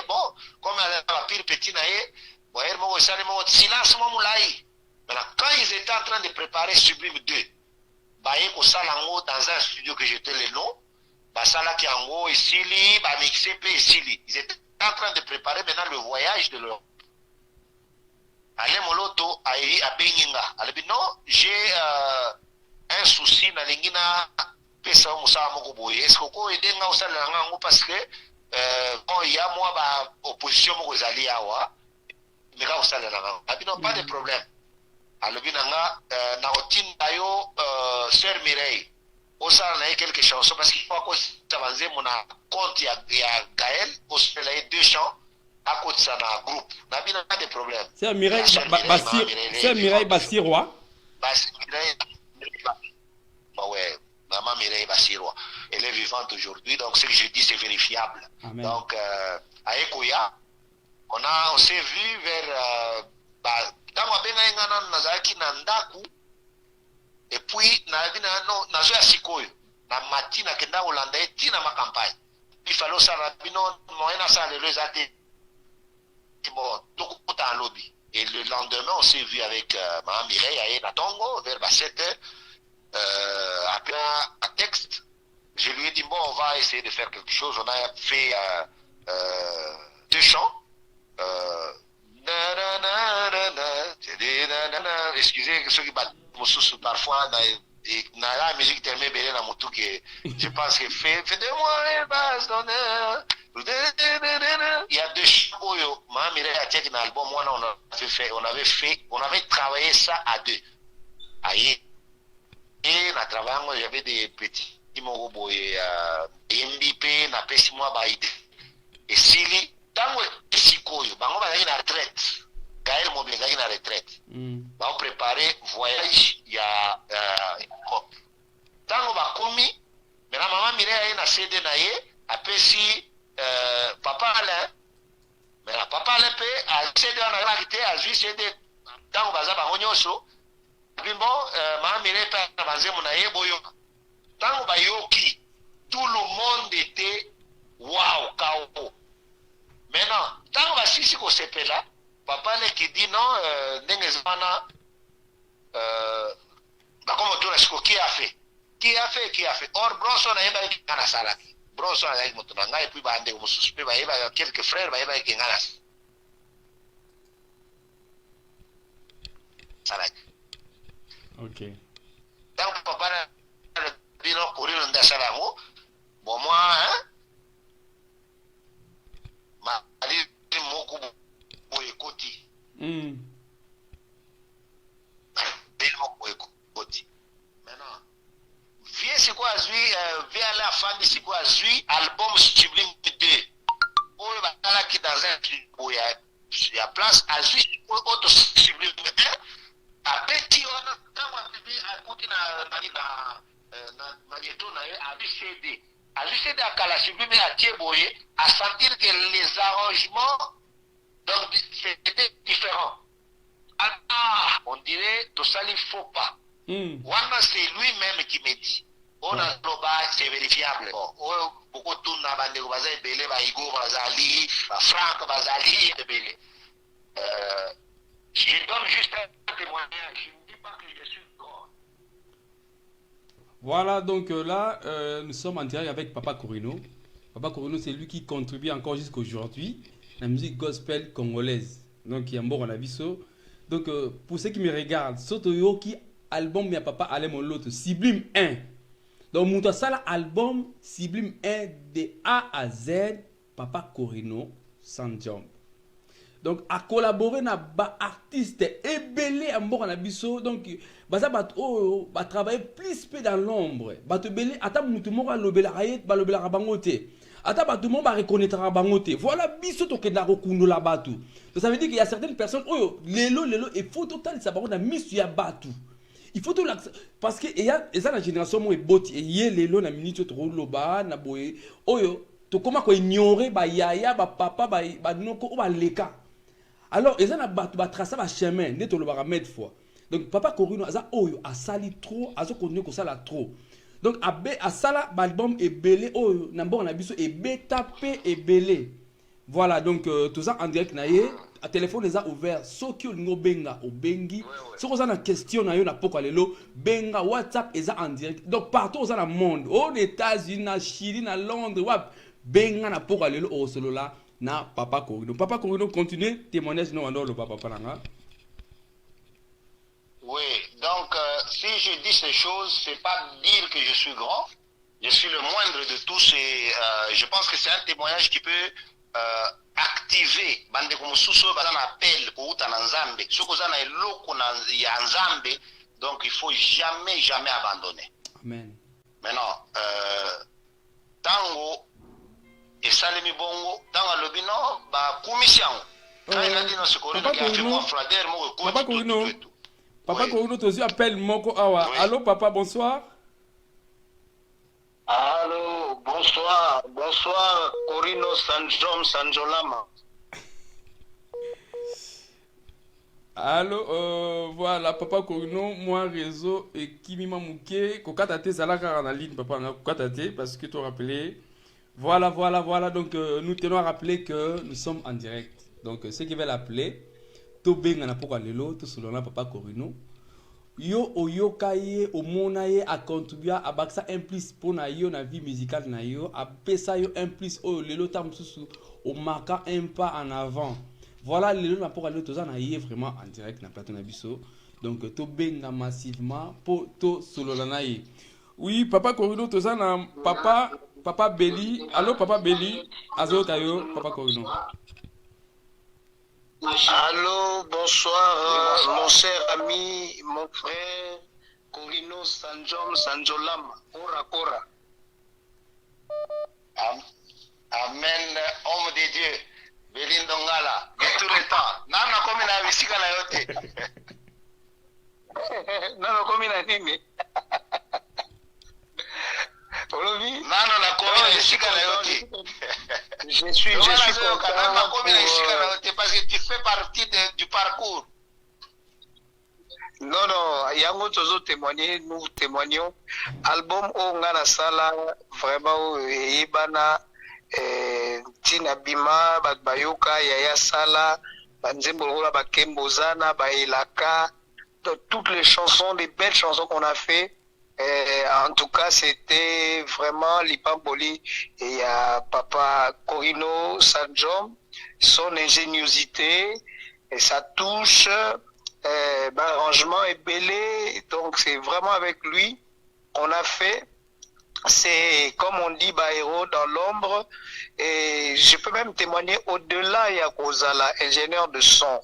bon, comme la pire petit, bon, silence, moi, moulaï. Maintenant, quand ils étaient en train de préparer Sublime 2, baye ko salango dans un studio que j'étais le nom, basala qui en haut ici, ba mixé pe ici. Ils étaient en train de préparer maintenant le voyage de leur. Allez, mon loto, à Beninga. Allez, non, j'ai un souci dans l'ingina. Est-ce que aider parce que bon il y a moi ba opposition mo kozali awa mais ka osala na non pas de problème alobi nanga na otinda yo sœur Mireille osala na quelque chose parce qu'il faut que t'avancer mon compte ya Gaël osala 2 chants à côté ça na groupe na bina pas de problème c'est Mireille Bassirois bah ouais. Maman Mireille Bassirois, elle est vivante aujourd'hui, donc ce que je dis c'est vérifiable. Amen. Donc à Ekoya, on s'est vu vers Tama Benga Nazaki Nandaku, et puis Nazo Asikoyo, na matina kenda Olanda et tina ma campagne. Il fallait ça rabino moyena ça le resate. Bon, tout en lobby. Et le lendemain, on s'est vu avec Maman Mireille à Natongo vers 7h. Après un texte, je lui ai dit bon, on va essayer de faire quelque chose. On a fait 2 chants. Excusez ceux qui battent parfois la musique tellement belle dans mon tout que je pense que fait de moi un base d'honneur. Il y a 2 chants. Maman Mireille a dit un album. Moi, on avait travaillé ça à 2. Aïe. Et na travaillant, j'avais des petits mots et MBP na pesi moi baïd. Et Sili, tango sikoyo, bango ba na retraite. Gaël Moblega na retraite. Ba on préparer voyage ya tango ba komi, mais la maman Mireille na CD na ye, apesi papa Alain. Mais la papa Alain pe a CD na la kité a ju CD tango baza ba nyoso. Bon, Maman Mireille a basé mon aïe boyo. Tant bayoki, tout le monde était waouh, KO. Maintenant, tant que si qu'on s'appelle là, papa qui dit non, n'engagement comme tu l'as qui a fait. Or Bronson a eu un salaki. Bronson a eu mon et puis bandé comme suspect, quelques frères, qui ont salaki. Ok. Donc, papa, le bilan courir dans des salamos. Bon, moi, hein, ma allée, mon coup, pour écouter. Maintenant, viens, c'est quoi, viens à la fin de c'est quoi, album Sublime 2. Oh, il va là qui dans un truc où il y a place, à autre Sublime 1. Abeti wana kama bibi akuti na magneto na ye a CD. A CD akala sublime a tieboye à sentir que les arrangements donc c'était différent. Ah, on dirait tout ça il faut pas. Wana c'est lui-même qui me dit. On a c'est vérifiable. Bon, beaucoup de na bande bazali belé ba Igo bazali, ba Franck bazali de belé. Je donne juste un témoignage, je ne dis pas que je suis grand. Voilà, donc là, nous sommes en direct avec Papa Corino. Papa Corino, c'est lui qui contribue encore jusqu'à aujourd'hui la musique gospel congolaise. Donc, il y a un bon aviso. Donc, pour ceux qui me regardent, Sotoyo qui album, mais Papa allait mon l'autre, Sublime 1. Donc, mon ça album Sublime 1 de A à Z, Papa Corino, sans jump. Donc, à collaborer avec des artistes et belé à mort en abisso. Donc, ça va travailler plus dans l'ombre. Va te belé, attends, tout le monde va le belé va le belé à bangote. Attends, tout le monde va reconnaître à bangote. Voilà, bisso to kenda rokundo la batu. Ça veut dire qu'il y a certaines personnes, oh, lelo, et faut total, ça va on a mis sur batu. Il faut tout parce que il y a la génération moi boti et y lelo na minute trop loba na boye. Oh yo, to comment ko ignorer ba yaya ba papa ba noko ba leka. Alors, ils ont tracer un chemin, ils ont mettre foi. Donc papa Corino aza oyo asali trop, azo continuer ko sala trop. Donc asala album ebele oyo na mbongo na biso ebeta pe ebele. Voilà, donc tout ça en direct na ye, a téléphone les a ouvert, soki olingo benga obengi, soko za na question na yo na poko lelo, benga WhatsApp eza en direct. Donc partout aux dans le monde, aux États-Unis, na Chili, na Londres, wap benga na poko lelo au solo là na papa Corino. Papa Corino continue témoignage no ando le papa nanga. Oui, donc si je dis ces choses, c'est pas dire que je suis grand, je suis le moindre de tous et je pense que c'est un témoignage qui peut activer bande comme sous un appel pour uta nzambe soko za na eloko na ya nzambe, donc il faut jamais abandonner. Amen. Maintenant tango esalemi bongo tango lobino ba commission quand il a dit non ce corps qui a fait mon frère mo ko Papa Corino. Papa Corino tozi appelle moko awa. Allô papa, bonsoir. Allô, bonsoir, Corino Sanjolama. Allô, voilà, papa Corino, moi réseau et Kimima Mouké, Kokatate Salaka en ligne, papa, Kokatate, parce que tu as rappelé. Voilà, donc nous tenons à rappeler que nous sommes en direct. Donc ceux qui veulent appeler, tout bien na poko lelo, tout selon papa Corino. Yo oyokaye omonaye a contribuer à baksa un plus pour na yo na vie musicale na yo a pesa yo un plus o lelo tam susu o marquant un pas en avant. Voilà lelo na pour aller toza na yé vraiment en direct na plateau na biso. Donc to benga massivement pour to solo na yé. Oui, papa Corino toza na papa Belly. Allô papa Belly, azo kayo papa Corino. Allô, bonsoir, mon cher ami, mon frère, Corino Sanjolam, Kora. Amen, homme de Dieu, Belindo Ngala, de tout le temps. Nana komi na bisika na yote. Nana komi na nini? Nana na komi na bisika na yote. Je suis content parce que tu fais partie du parcours. Non, yango tozo témoigner, nous témoignons. Album Ongana Sala, vraiment, Ibana, Tina Bima, Bayoka, Yaya Sala, Banzembola, Bakembozana, Bailaka, toutes les chansons, les belles chansons qu'on a fait. En tout cas, c'était vraiment l'Ipamboli et papa Corino Sanjom, son ingéniosité et sa touche, l'arrangement est belé. Donc, c'est vraiment avec lui qu'on a fait. C'est, comme on dit, héros dans l'ombre. Et je peux même témoigner au-delà, Yakozala, ingénieur de son.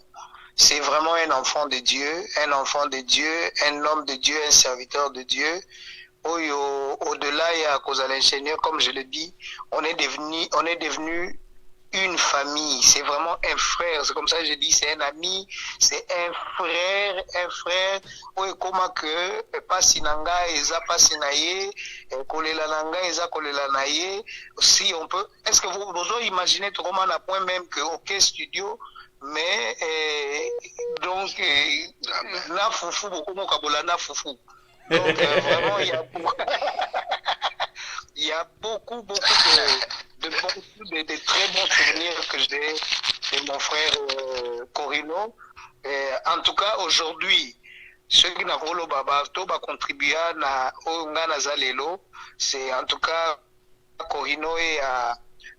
C'est vraiment un enfant de Dieu, un homme de Dieu, un serviteur de Dieu. Au-delà, il y a cause à l'ingénieur, comme je le dis, on est devenu une famille. C'est vraiment un frère. C'est comme ça que je dis, c'est un ami, c'est un frère. Comment que Passinanga, Eza Passinaye, Kolelananga, Eza Kolelanaye. Si on peut, est-ce que vous imaginez comment on a point même que OK Studio, mais donc na foufou beaucoup mon kabola na foufou, donc vraiment il y a beaucoup de très bons souvenirs que j'ai de mon frère Corino. En tout cas aujourd'hui ceux qui n'ont pas baba to ba contribuer na onga na zalelo, c'est en tout cas Corino et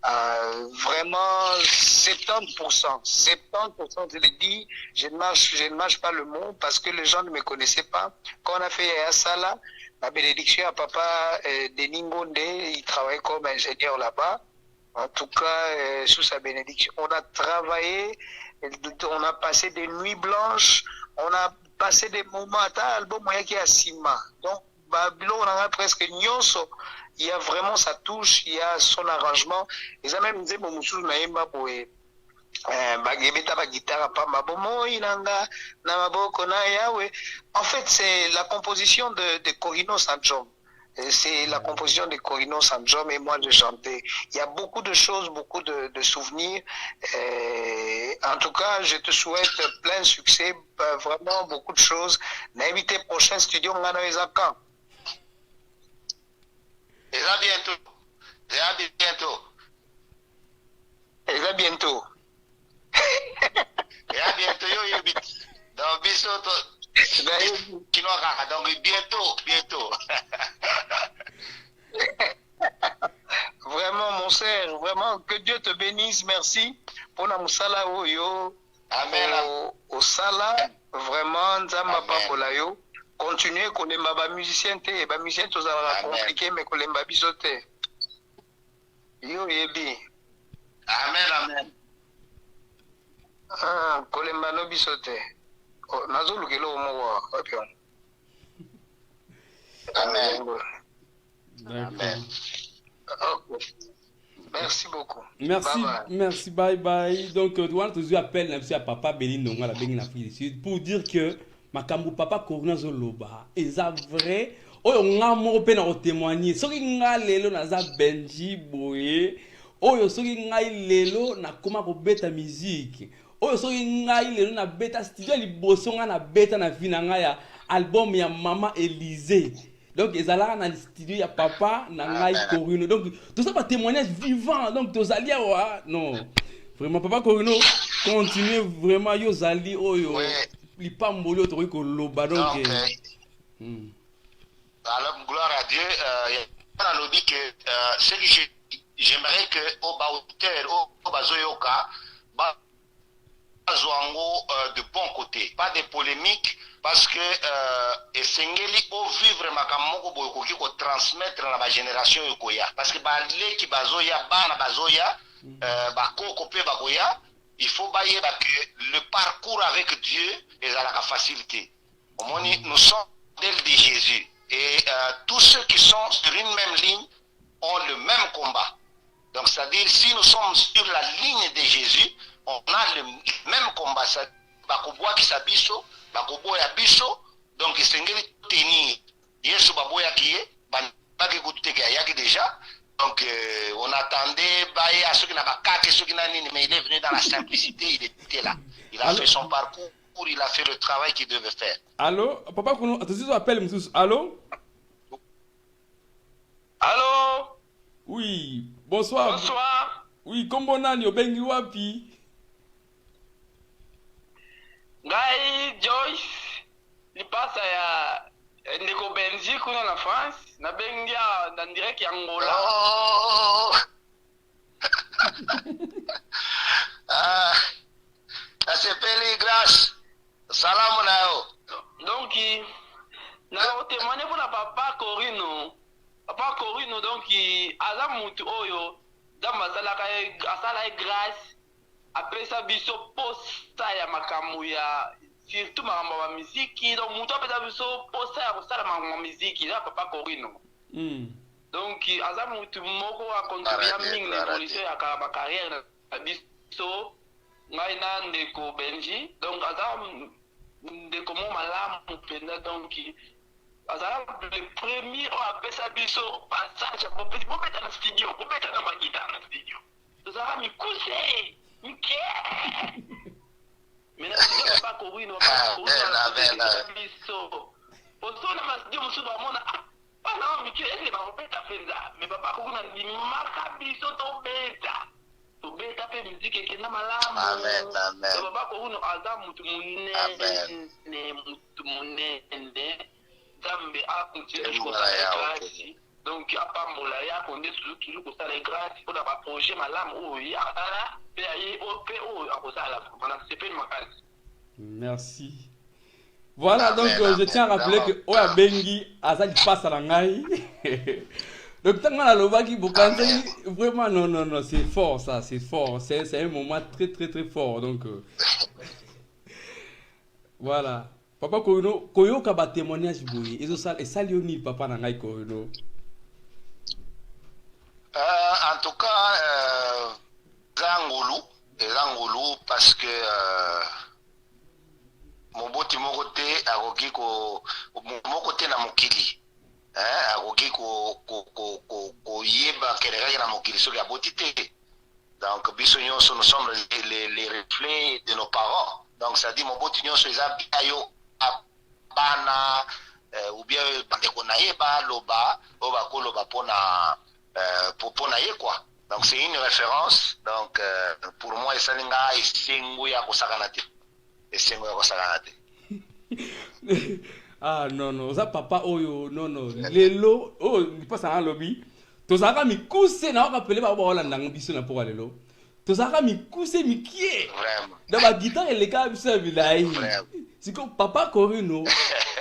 vraiment 70%, je le dis, je ne mâche pas le mot parce que les gens ne me connaissaient pas. Quand on a fait Yaya Sala, la bénédiction à papa Denis Ngonde, il travaillait comme ingénieur là-bas. En tout cas, sous sa bénédiction, on a travaillé, on a passé des nuits blanches, on a passé des moments à album qui est à Sima. Donc, Babylon, on a presque nyonso. Il y a vraiment sa touche, il y a son arrangement. Ils ont même dit, bon, en fait, c'est la composition de Corino Sanjom. C'est la composition de Corino Sanjom et moi de chanter. Il y a beaucoup de choses, beaucoup de souvenirs. en tout cas, je te souhaite plein succès, vraiment beaucoup de choses. N'invitez prochain studio Ngano Ezaka. Et là bientôt. Et là bientôt. Et là bientôt. Et là bientôt, yo yebit. Donc, bisoto. Donc, bientôt. Vraiment, mon frère, vraiment, que Dieu te bénisse, merci. Pour la musala oyo. Amen. Au sala, vraiment, nzamba Amen. papola yo. Continuez kolemba ba musicien te, ba musicien tozala compliqué mais kolemba biso te. Yo yebi. Amen. Ah, kolemba no biso te. Oh, nazolukelo mo wa. Amen. D'accord. Okay. Merci beaucoup. Merci, Bye bye. merci, bye bye. Donc, on a toujours appelé à papa Benin la Bénin Afrique du Sud pour dire que Makambu papa Corona Zoloba, et ça vrai, on a mon peine à témoigner. Ce qui a lelo na za Benji Boye, ce qui a lelo na comment ko beta musique. Ce qui a lelo na beta studio li bosonga na beta na vinanga ya album ya Mama Élysée. Donc, ils allaient dans le studio, il y a papa, Nangai Corino. Donc, tout ça, c'est un témoignage vivant. Donc, tous allés, non. Vraiment, papa Corino, continuez vraiment, yo allés, yo. Il pas mbolo, tu vois, loba. Donc, alors, gloire à Dieu, il y a un lobby que ce que j'aimerais que au Bauter, au Bazoyoka, de bon côté, pas de polémique, parce que Sengeli au vivre makamoko boyokoki ko transmettre na ba génération yokoya, parce que ba leki bazoya bana bazoya ba koko pe bakoya, il faut bailler que le parcours avec Dieu est à la facilité. Nous sommes modèles de Jésus et tous ceux qui sont sur une même ligne ont le même combat. Donc c'est-à-dire si nous sommes sur la ligne de Jésus, on a le même combat. Bakoboa qui s'abisso, bakoboya biso, donc sengeli tenir. Yesu baboya qui est, banaki goûter qui déjà. Donc on attendait bailler à ceux qui n'ont pas quatre, ceux qui n'ont ni, mais il est venu dans la simplicité, il était là. Il a fait son parcours, il a fait le travail qu'il devait faire. Allô, papa Kono, attention, appelle monsieur. Allô? Allô? Oui, bonsoir. Bonsoir. Oui, comment nani obengi wapi? Ngai Joyce lipasa ya ndeko Belgique kuna na France na bengia na direct ya Angola. Oh. Asepeli grâce. Salamu nao. Donc na témoigner pour la papa Corino. Papa Corino donc aza mutu oyo dama asala grâce apesa biso posa ya makambo ya surtout makambo ya miziki, donc mutu apesa biso posa ya kosala makambo ya miziki na papa Corino. Donc aza mutu moko akontribua mingi na évolution ya bacarrière na biso ngai na ndeko Benji, donc aza ndeko mo malamu mpenza, donc azala le premier oyo apesa biso passage ya bobeta na studio, bobeta na magitare na studio, tozala mikuse mike mena studio papa Corino biso osona masstudio mosusu bamona bana mike ese bakobeta mpenza, me papa Corino andimaka biso tobeta mpe miziki ekenda malamu. Papa Corino aza mutu munene Zambe a continué kosala grâce, donc apambola ya konde toujours kosala grâce pour ba projet malamu oyo ya ala pe aye ope oyo akosala pendant ce pays makasi. Merci. Voilà, donc je tiens à rappeler que Oya Bengi Azali passe à la ngai. Donc tant que Lobaki Bokanzi, vraiment non, c'est fort ça, c'est fort, c'est un moment très fort, donc voilà. Papa Corino, koyo ka ba témoignage boye, et ça lioni papa na ngai Corino. En tout cas, Zangulu, parce que mon boti mokote akoki ko mokote na mokili, akoki ko yeba keleka na mokili soki aboti te. Donc, biso nyonso, nous sommes les reflets de nos parents. Donc, ça dit, mon beau nyonso, ils ont bana, ou bien, bandeko na yeba, loba, oba ko loba pona ye, quoi. Donc, c'est une référence. Donc, pour moi, il s'alinga, il s'engo ya kosakanate. Il s'engo ya kosakanate. Ah non non, ça papa oyo non non. Lelo oh, il passe à un lobby. Tozaka mi kuse na rappeler ba ba na biso na pour lelo. Tozaka mi kuse mi kie. Vraiment. Dans ma guitare les gars biso bilai. C'est comme papa Corino.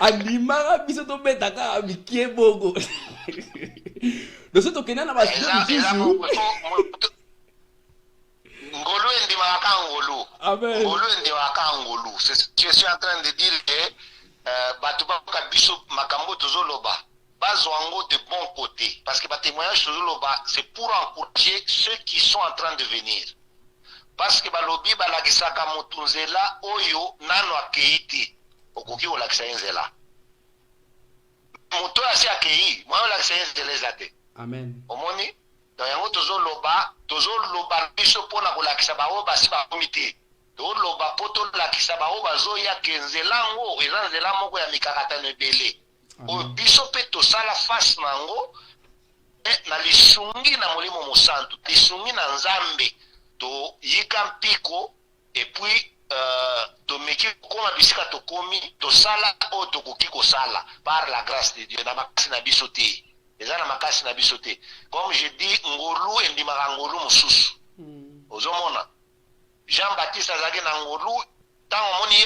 Animara biso to betaka mi kie bogo. Le soto kena na ba Ngolo endi maka ngolo. Amen. Ngolo endi maka ngolo. Je suis en train de dire que batuba kabiso makambo tozoloba bazwango de bon côté parce que ba témoignage tozoloba c'est pour encourager ceux qui sont en train de venir parce que balobi balakisaka motunzela oyo nano akeiti okoki olakisa nzela moto asi akei mwa olakisa nzela ezate. Amen. Omoni donc yango tozoloba biso pona kolakisa baoyo basi bakomi te toloba po tolakisa bao bazoya ke nzela ngo eza nzela moko ya mikakatano ebele oyo biso mpe tosala face na yango na lisungi na molimo mosantu lisungi na nzambe toyika mpiko epuis tomeki kokoma bisika tokomi tosala oyo tokoki kosala par la grâce de Dieu na makasi na biso te eza na makasi na biso te comme je dis ngolu endimaka ngolu mosusu ozomona Jean-Baptiste Azagé Nangolu, tant on m'a dit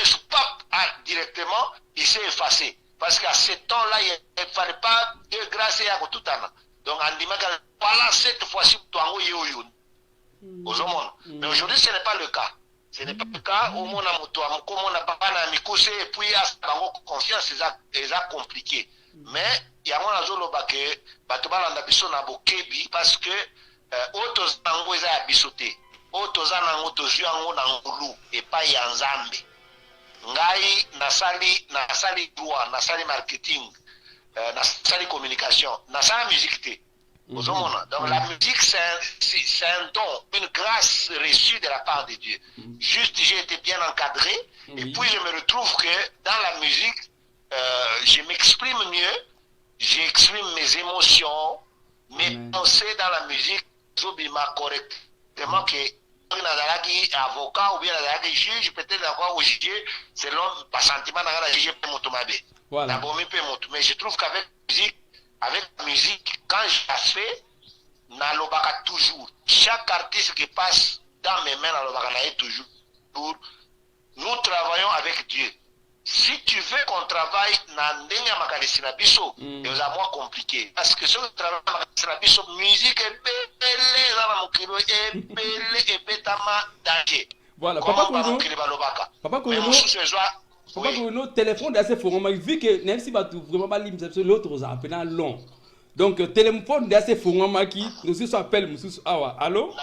directement, il s'est effacé. Parce qu'à ce temps-là, il ne fallait pas de grâce à tout le monde. Donc, on dit, voilà, cette fois-ci, mais aujourd'hui, ce n'est pas le cas. Ce n'est pas le cas. Au moins, comme on n'a pas et puis, il y a confiance, c'est compliqué. Mais, il y a un zoloba que, parce que, autos nango eza ya bisote. Otoza nango tozwi yango na ngulu epai ya nzambe ngai nasali droit nasali marketing nasali communication nasala musique te ozomona donc la musique c'est un don une grâce reçue de la part de Dieu juste j'ai été bien encadré et puis je me retrouve que dans la musique je m'exprime mieux j'exprime mes émotions mes pensées dans la musique zobima correctement que nazalaki avocat ou bien nazalaki juge peut-être d'accord au juge selon pas sentiment na juge pe moto mabe na bomi pe moto mais je trouve qu'avec la musique quand je la fais na lobaka toujours chaque artiste qui passe dans mes mains na lobaka na toujours nous travaillons avec Dieu. Si tu veux qu'on travaille dans ndenge makanisi na biso c'est moins compliqué parce que ce travail makanisi na biso musique ebele za na mokilo ebele ebetama danger. Voilà papa Corino téléphone d'assez forum vu que même si batu vraiment ba lim l'autre ça appelle long. Donc téléphone d'assez forum qui nous se appelle mususu awa. Allô?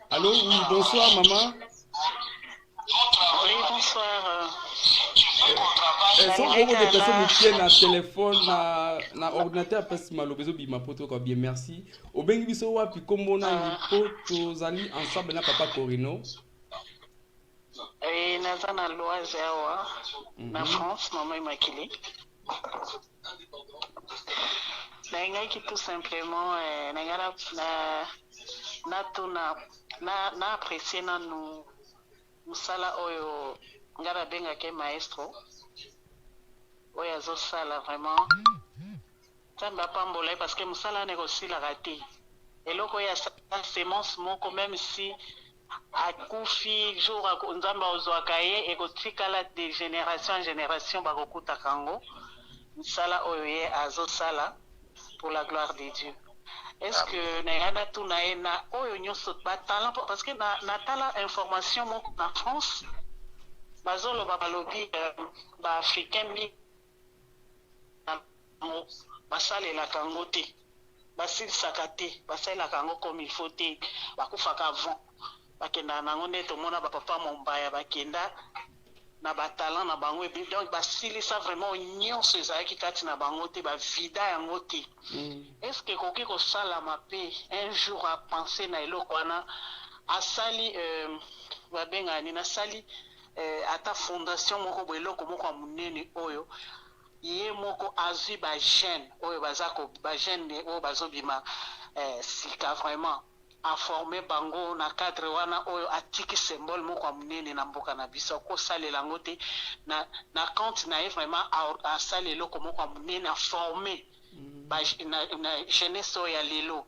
Allô, oui, bonsoir maman. Oui, bonsoir. Est-ce que vous des personnes qui ont un téléphone, na ordinateur, parce que malheureusement, ma poto quoi bien merci. Au bengi biso wa puis comme on a une poto zali ensemble na papa Corino. Et naza na Loise awa na France, maman Immaculée. Nangaki tout simplement na apprécier na nous musala oyo ngara benga ke maestro oyo azosala vraiment nzambe apambola parce que musala nekosilaka te eloko oyo asala semence moko même si akufi jour nzambe ozwaka ye ekotikala de génération en génération bakokutaka yango musala oyo ye azosala pour la gloire de Dieu. Est-ce que na tuna na oyo nyonso ba talent parce que na tala information moko na France bazolo babalobi ba africain mi basalela kango te basilisaka te basalela kango comme il faut te bakufaka avant bakenda nango nde tomona bapapa mombaya bakenda na batalent na bango ebele donc basilisa vraiment nyonso ezalaki kati na bango te bavida yango te est ce que ekoki kosalama mpe un jour apense na eloko wana asali babenga nini asali ata fondation moko boye eloko moko ya monene oyo ye moko azwi bagene oyo bagene oyo bazobima sika vraiment aforme bango na cadre wana oyo atiki symbole moko ya monene na mboka na biso akosalela yango te na compte na ye vraiment asala eloko moko ya monene aforme na jeunesse oyo ya lelo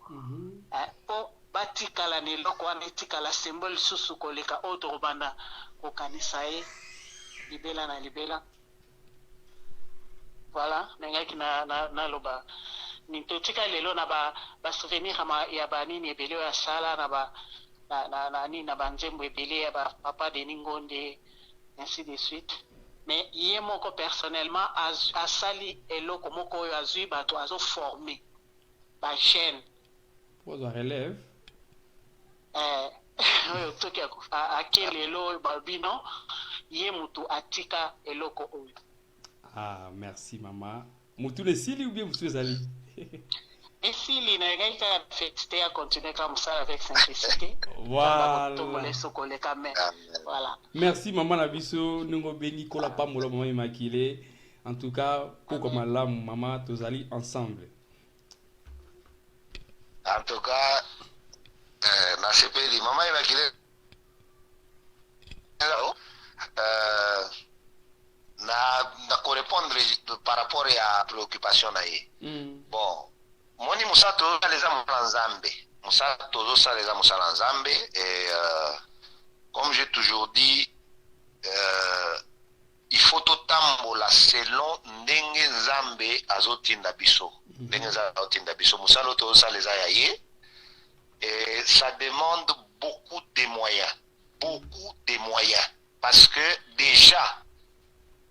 mpo batikala na eloko wana etikala symbole lisusu koleka oyo tokobanda kokanisa ye libela na libela. Voilà, nengaki naloba totika lelo na basouvenir ya banini ebele oyo asala na banzembo ebele ya bapapa Denis Ngonde ainsi de suite. Mais ye moko personnellement asali eloko moko oyo azwi bato azoforme bagene oyo relève oyo toki ake lelo oyo babino ye mutu atika eloko oyo. Ah, merci maman. Mutu le sili ou bien mutu ezali? Et si l'inaïka fait à continuer comme ça avec simplicité. Voilà. Voilà. Merci maman Nabiso, nous béni kola pa molo maman immaculée. En tout cas, pour comme Allah maman tozali ensemble. En tout cas, na CPD maman immaculée. Na correspondre par rapport à préoccupation na ye. Bon, moni musa to leza musala nzambe. Musa to ça leza musala nzambe et comme j'ai toujours dit il faut totambola selon ndenge nzambe azotinda biso. Ndenge nzambe azotinda biso musala to ça leza ya ye et ça demande beaucoup de moyens parce que déjà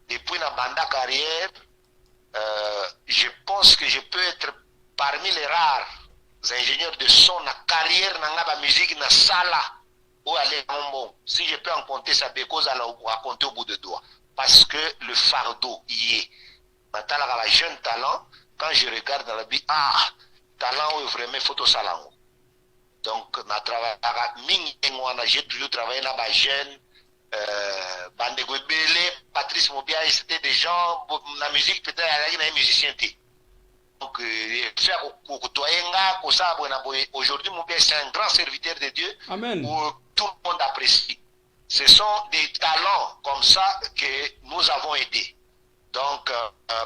depuis la banda carrière, je pense que je peux être parmi les rares ingénieurs de son na carrière na la musique na sala ou aller bon. Si je peux en compter ça because à compter au bout de doigts parce que le fardeau y est. Maintenant la jeune talent quand je regarde dans la vie talent est vraiment photo salon. Donc na travail j'ai toujours travaillé na ba jeune Bandego Bele, Patrice Mobia, c'était des gens, la musique peut-être il y a un musicien. Donc faire aujourd'hui Mobia c'est un grand serviteur de Dieu. Amen. Où tout le monde apprécie. Ce sont des talents comme ça que nous avons aidés. Donc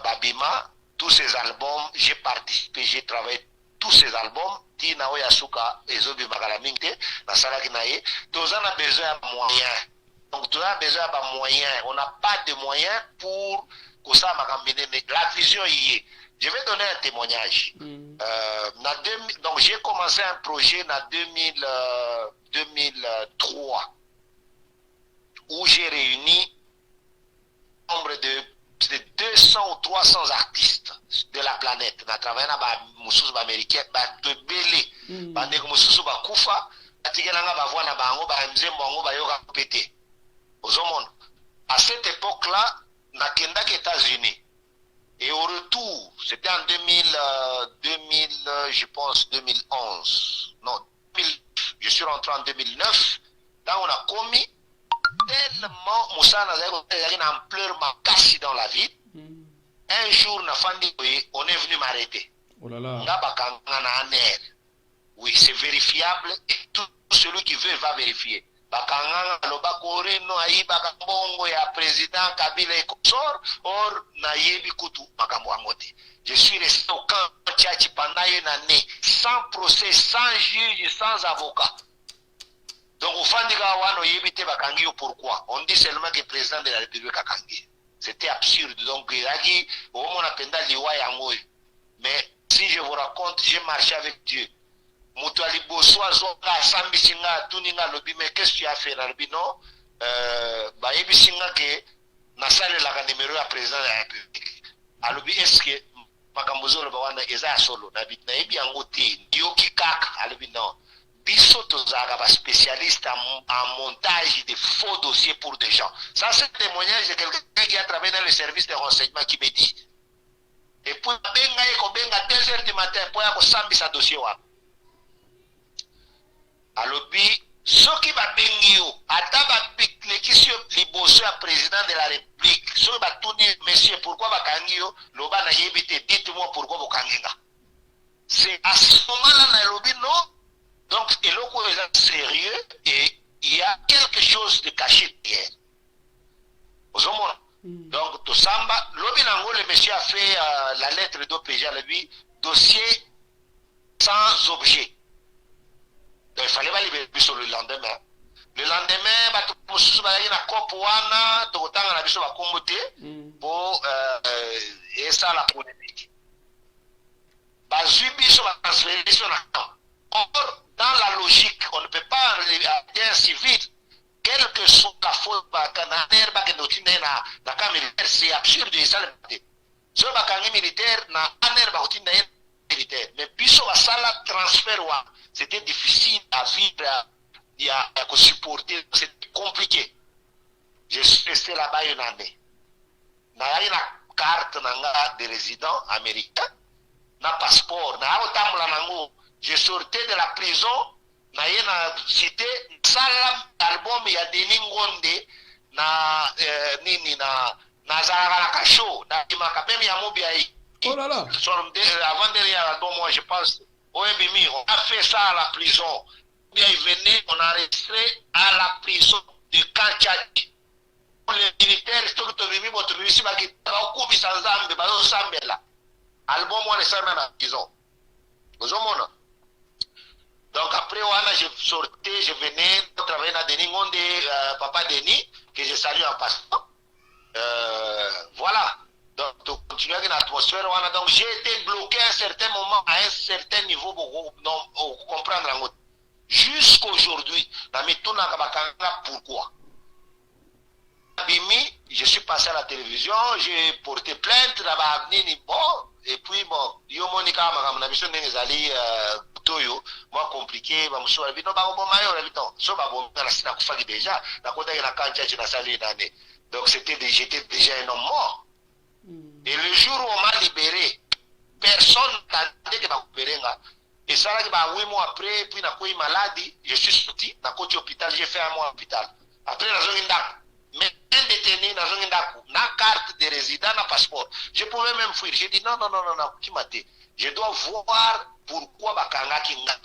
Babima, tous ces albums, j'ai participé, j'ai travaillé tous ces albums. Tina Oyasuka, Ezobi Magalaminte, la Salakinaye, tous on a besoin de moyens. Donc, tu as besoin de moyens. On n'a pas de moyens pour que ça m'accompagne. La vision y est. Je vais donner un témoignage. Donc, j'ai commencé un projet en 2003 où j'ai réuni nombre de 200 ou 300 artistes de la planète. On a travaillé dans les Moussous américains, de Belé, les Moussous Bakoufa, à cette époque-là, na kenda aux États-Unis. Et au retour, c'était en 2000, je pense 2011. Non, 2000, je suis rentré en 2009. Là, on a commis tellement Moussa n'a une ampleur cassée dans la vie. Un jour, on est venu m'arrêter. Oh là là. Oui, c'est vérifiable et tout celui qui veut va vérifier. Bakanganga loba koreno aiba kabongo ya président Kabila et consort or na yebi kutu makambo angote. Je suis resté au camp Tchachi pendant une année sans procès, sans juge, sans avocat. Donc au fond de wano yebi te bakangi pourquoi? On dit seulement que le président de la République a kangi. C'était absurde. Donc il a dit au moment appenda liwa yango. Mais si je vous raconte, j'ai marché avec Dieu. Mutuali Boswa Zonga Sambi Singa Tuninga Lobi, mais qu'est-ce que tu as fait Narbi non Bayebi Singa que Nasale la numéro à président de la République. Alobi est-ce que Makambozo le Bawana Eza Solo Nabit Naibi Angote Dioki Kak Alobi non biso tozalaka ba spécialiste en montage de faux dossiers pour des gens. Ça c'est un témoignage de quelqu'un qui a travaillé dans le service de renseignement qui me dit. Et puis benga yeko benga 2h du matin pour yako sambisa dossier wa. Alobi soki ba bengi yo ata ba lekisio liboso ya président de la République. Soki ba tuni monsieur pourquoi ba kangi yo loba na yebite dites-moi pourquoi ba kanginga. C'est à ce moment-là Nairobi non. Donc, eloko est sérieux et il y a quelque chose de caché derrière. Donc, tout ça, le monsieur a fait la lettre d'OPG à lui, dossier sans objet. Donc, il fallait pas libérer sur le lendemain. Le lendemain, il y a une COP wana, il y a une communauté pour ça la polémique. Or, dans la logique, on ne peut pas arrêter un civil, quelle que soit la faute, c'est absurde et ça le matin. Si on militaire, mais puis sur la salle transfert, c'était difficile à vivre, à supporter, c'était compliqué. Je suis resté là-bas une année. Il y a une carte de résident américain, un passeport, je sortais de la prison, na cité, salam album ya Denis Ngonde, na Zara Show, na Makapem ya Mobi. Oh là là! Avant dernier album, moi je pense, OMBMI, on a fait ça à la prison. Bien, il venait, on a resté à la prison de Kanchaki. Les militaires, album, on est dans la prison. Vous avez donc après, je sortais, je venais travailler dans Denis Ngonde, Papa Denis, que je salue en passant. Voilà. Donc, tu continues avec l'atmosphère. Donc, j'ai été bloqué à un certain moment, à un certain niveau pour comprendre. Jusqu'aujourd'hui, pourquoi? Je suis passé à la télévision, j'ai porté plainte là-bas, bon, et puis bon, Yomonika, ma mission n'est allée toyo, moi compliqué, ma mission a dit non, bah bon, maillot, la viton, so bah bon, la sina kufagi déjà, la côté de la cancha, tu n'as salé d'année. Donc j'étais déjà un homme mort. Et le jour où on m'a libéré, personne n'a dit que m'a libéré, et ça là, bah 8 mois après, puis n'a eu maladie, je suis sorti, n'a côté hôpital, j'ai fait un mois à l'hôpital. Après, la zone d'Ak. Mais un détenu dans un ndaku, na carte de résident, na passeport. Je pouvais même fuir. J'ai dit non, qui m'a dit. Je dois voir pourquoi bakanga kinga.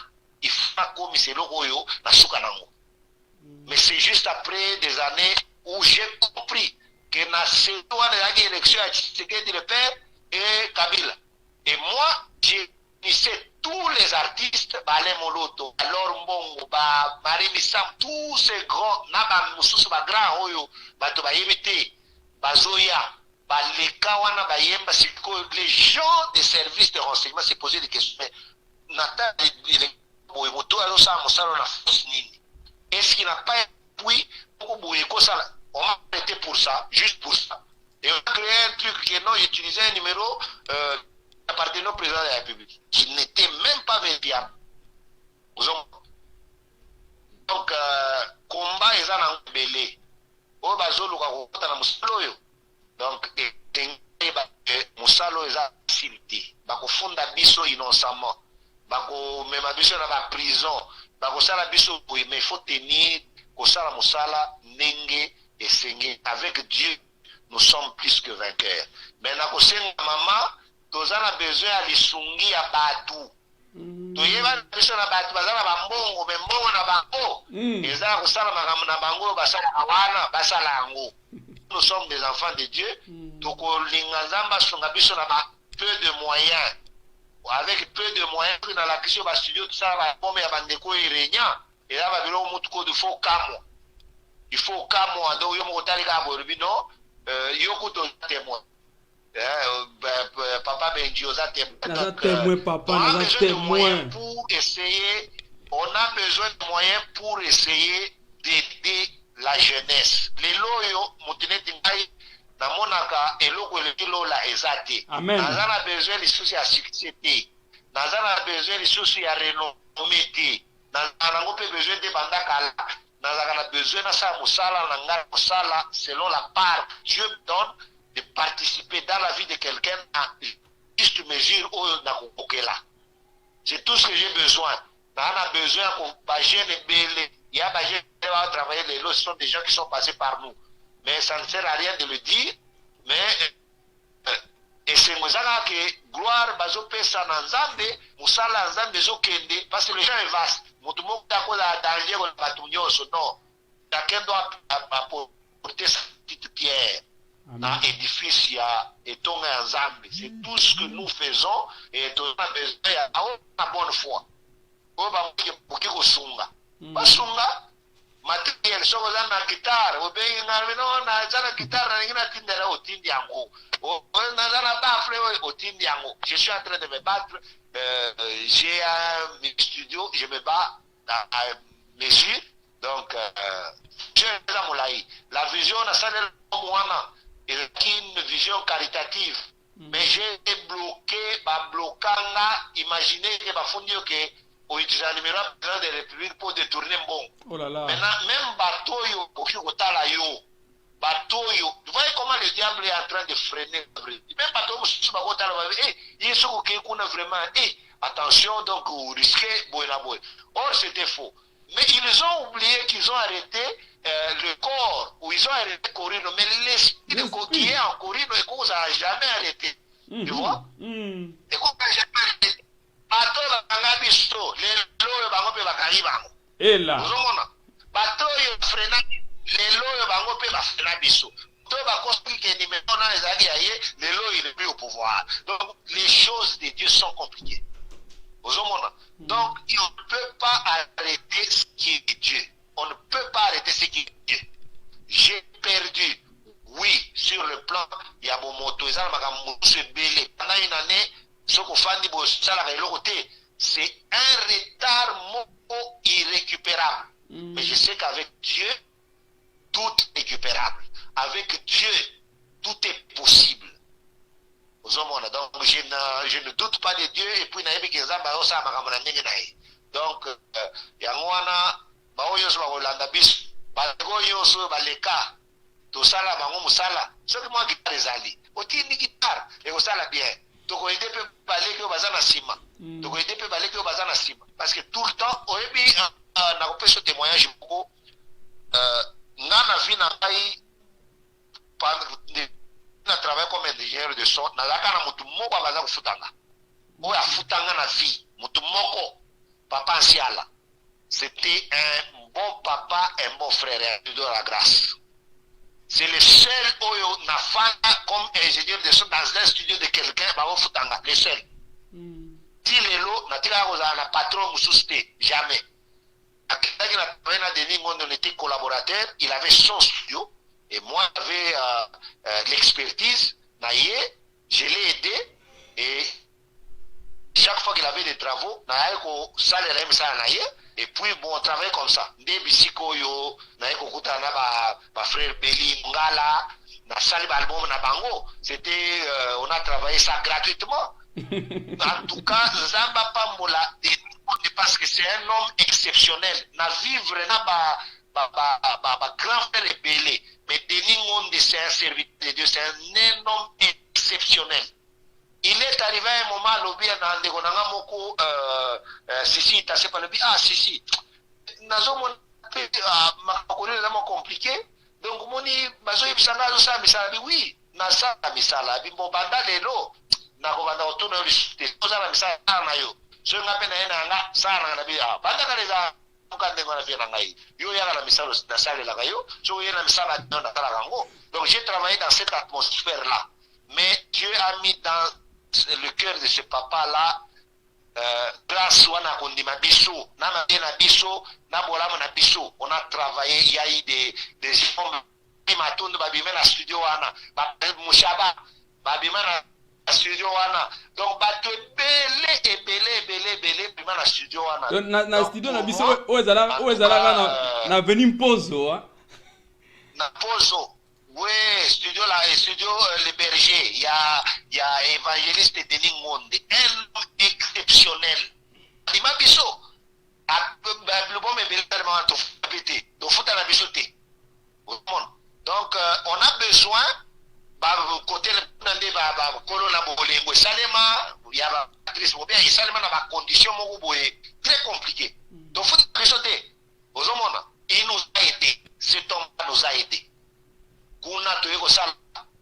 Il faut comme c'est le royo na sukanango. Mais c'est juste après des années où j'ai compris que na sewa de l'élection à Tshisekedi le père et Kabila. Et moi, j'ai initié tous les artistes, Balé Moloto, alors Mbongo, Marie Missam, tous ces grands, Naba Moussous, Grand Oyo, Batoba Yemete, Bazoya, Baleka Wana Bayemba, les gens des services de renseignement se posaient des questions. Mais Nata, est-ce qu'il n'a pas appuyé pour ça? On m'a arrêté pour ça, juste pour ça. Et on a créé un truc qui non, j'utilisais un numéro appartenant au président de la République, qui n'était même pas vérifiable. Donc, combat est en belé. Au bazo, donc, Moussalo est en facilité. Bako fonda biso innocemment. Bako même biso dans la prison. Bako sala biso, mais il faut tenir Kosala Moussala, Nenge et Senge. Avec Dieu, nous sommes plus que vainqueurs. Mais na maman, nous avons besoin de lisungi à Batu. Nous avons besoin de Batu, nous avons Mbongo, mais Mbongo na Bango. Nous avons besoin de Bango, Basala Awana, Basala Ango. Nous sommes des enfants de Dieu. Donc, l'ingazamba songabiso na peu de moyens. Avec peu de moyens, dans la question du studio, tout ça, va y avoir des coups irrégnants. Et là, il va y avoir il faut camo. Il faut camo. Donc, il y a un yoko de témoin. Papa Benjioza témoin. Papa, on a témoin. Pour essayer, on a besoin de moyens pour essayer d'aider la jeunesse. Les loyaux, Moutineti Ngai, Namonaka, eloko elokilo la ezate. Amen. Nazana a besoin de soucis à succès. Nazana a besoin de soucis à renommé. nango mpe besoin te banda kala nazalaka na besoin nasala mosala na ngai mosala selon la part Dieu me donne de participer dans la vie de quelqu'un à juste mesure oyo nakokokela. C'est tout ce que j'ai besoin. On a besoin qu'on bagène et belé. Il y a bagène qui va travailler les lots. Ce sont des gens qui sont passés par nous. Mais ça ne sert à rien de le dire. Mais et c'est moi que gloire bazo pesa na nzambe musala nzambe zo kende parce que le gens est vaste. Mutu moko tako la danger ko batu nyonso non. Chacun doit apporter sa petite pierre. Dans l'édifice, il y a etonga nzambe. C'est tout ce que nous faisons et on a besoin à bonne foi. On va beaucoup kosunga. Basunga matériel soko za na guitare obengi ngami no na za na guitare na ngina tindera otindi yango. O na za na bafle otindi yango. Je suis en train de me battre. J'ai un studio, je me bats à mesure. Donc la vision na sana mwana et une vision caritative. Mais j'ai été bloqué, blocanga, imaginez que bafundio que au utilisant numéro président de la République pour détourner bon. Oh là là. Maintenant, même Batoyo, Batoyo, vous voyez comment le diable est en train de freiner. Même Batoyo, il est vraiment, attention, donc vous risquez, or c'était faux. Mais ils ont oublié qu'ils ont arrêté le corps, ou ils ont arrêté Corino, mais l'esprit qui est en Corino, et qu'on n'a jamais arrêté. Tu vois? Et qu'on n'a jamais arrêté. Bato banga biso, lelo yo bango pe bakali bango. Ela. Ozomona. Bato yo frena, lelo yo bango pe ba frena biso. To ba koski ke ni maintenant ezali aye, lelo il est plus au pouvoir. Donc les choses de Dieu sont compliquées. Ozomona. Donc on ne peut pas arrêter ce qui est Dieu. On ne peut pas arrêter ce qui est Dieu. J'ai perdu. Oui, sur le plan, il y a mon moto, pendant une année, c'est un retard irrécupérable. Mais je sais qu'avec Dieu, tout est récupérable. Avec Dieu, tout est possible. Donc je ne doute pas de Dieu et puis donc Yangwana, tosala bango musala soki mwa guitare ezali otindi guitare ekosala bien tokoyede mpe baleki oyo baza na nsima tokoyede mpe baleki oyo baza na nsima parce que tout le temps oyebi nakopesa témoignage moko nga na vie na ngai na travail comme ingénieur de son nazalaka na motu moko abaza kofutanga oyo afutanga na vie motu moko papa ansiala c'était un bon papa un bon frère et de la grâce. C'est le seul oyo na fana comme ingénieur de son dans un studio de quelqu'un ba ofutanga le seul. Ti lelo na tika ko za na patron mususte jamais. Akitaki na pena Denis Ngondo on était collaborateur, il avait son studio et moi j'avais l'expertise naie, je l'ai aidé et chaque fois qu'il avait des travaux, na ko salaire ça naie. Et puis bon, on travaille comme ça. Ndebisiko yo, na ekokuta na ba frère Beli Ngala, na sali album na bango. C'était on a travaillé ça gratuitement. En tout cas, Zamba Pambola parce que c'est un homme exceptionnel. Na vivre na ba grand frère Beli, mais Denis Ngonde c'est un serviteur de Dieu, c'est un homme exceptionnel. Il est arrivé à un moment, lobby, dans le Gonanga Moko, Sissi, t'as pas le ah, Sissi. Nazo mon, ma connu est compliqué. Donc, moni, bazo ibisanga, ça, misala, oui, nasa, misala, bimbo banda lelo, nakobanda otono, les choses à la misala, nayo. Je m'appelle Nanga, Sara, la bia, banda kaleza, mukande ngona fia ngai. Yo ya la misala, nasale la gayo, so ya la misala, dans la rango. Donc, j'ai travaillé dans cette atmosphère-là. Mais Dieu a mis dans le cœur de ce papa-là, grâce à Bisso, on a travaillé, il y a eu des gens qui m'attendent, la studio, Mouchaba, la studio, donc, belé, la studio, na studio, na Bisso, où est-ce na venu pozo, hein? Na pozo. Oui, studio Le Berger, il y a évangéliste Denis Monde, un homme exceptionnel. Lima Bisso, L'album est tellement pété. Donc, faut la bichoter. Donc, on a besoin, côté le colon la bolingo, salema, il y a actrice bien, il salema dans ma condition très compliquée. Donc, faut la bichoter. Aux hommes, il nous a aidé. Cet homme nous a aidé. Kuna toyeko sala.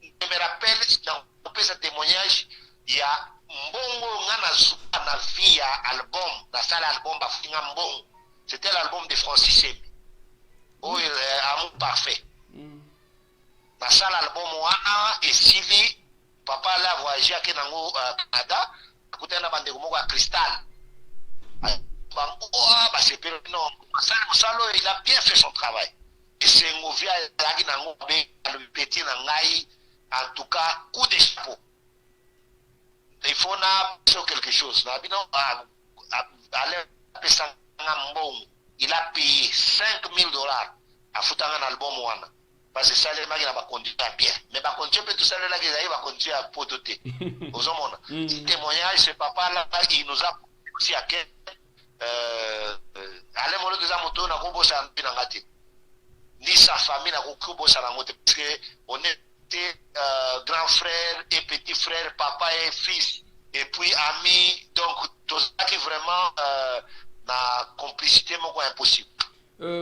Je me rappelle, dans ce témoignage, il y a Mbongo Ngana na via album, la salle album Bafinga Mbongo. C'était l'album de Francis Sebi. Oh, Amour parfait. La salle album Wana et Sylvie, papa l'a voyagé à Kenango Canada, écoutez la bande de Cristal. Non, Salo, il a bien fait son travail. Et c'est un mauvais le petit Nangaï, en tout cas, coup de chapeau. Il faut faire quelque chose. Il a payé $5,000 à foutre un album. Parce que ça, les gens vont conduire bien. Mais va continuer tout ça, là, ils vont continuer à pototer. Aux hommes, ce témoignage, ce papa-là, il nous a aussi à quel. Allez, mon deux amours, n'a pas ça ni sa famille n'a pas ça parce qu'on était grand frère et petit frère, papa et fils, et puis amis, donc tout ça qui vraiment la complicité est impossible.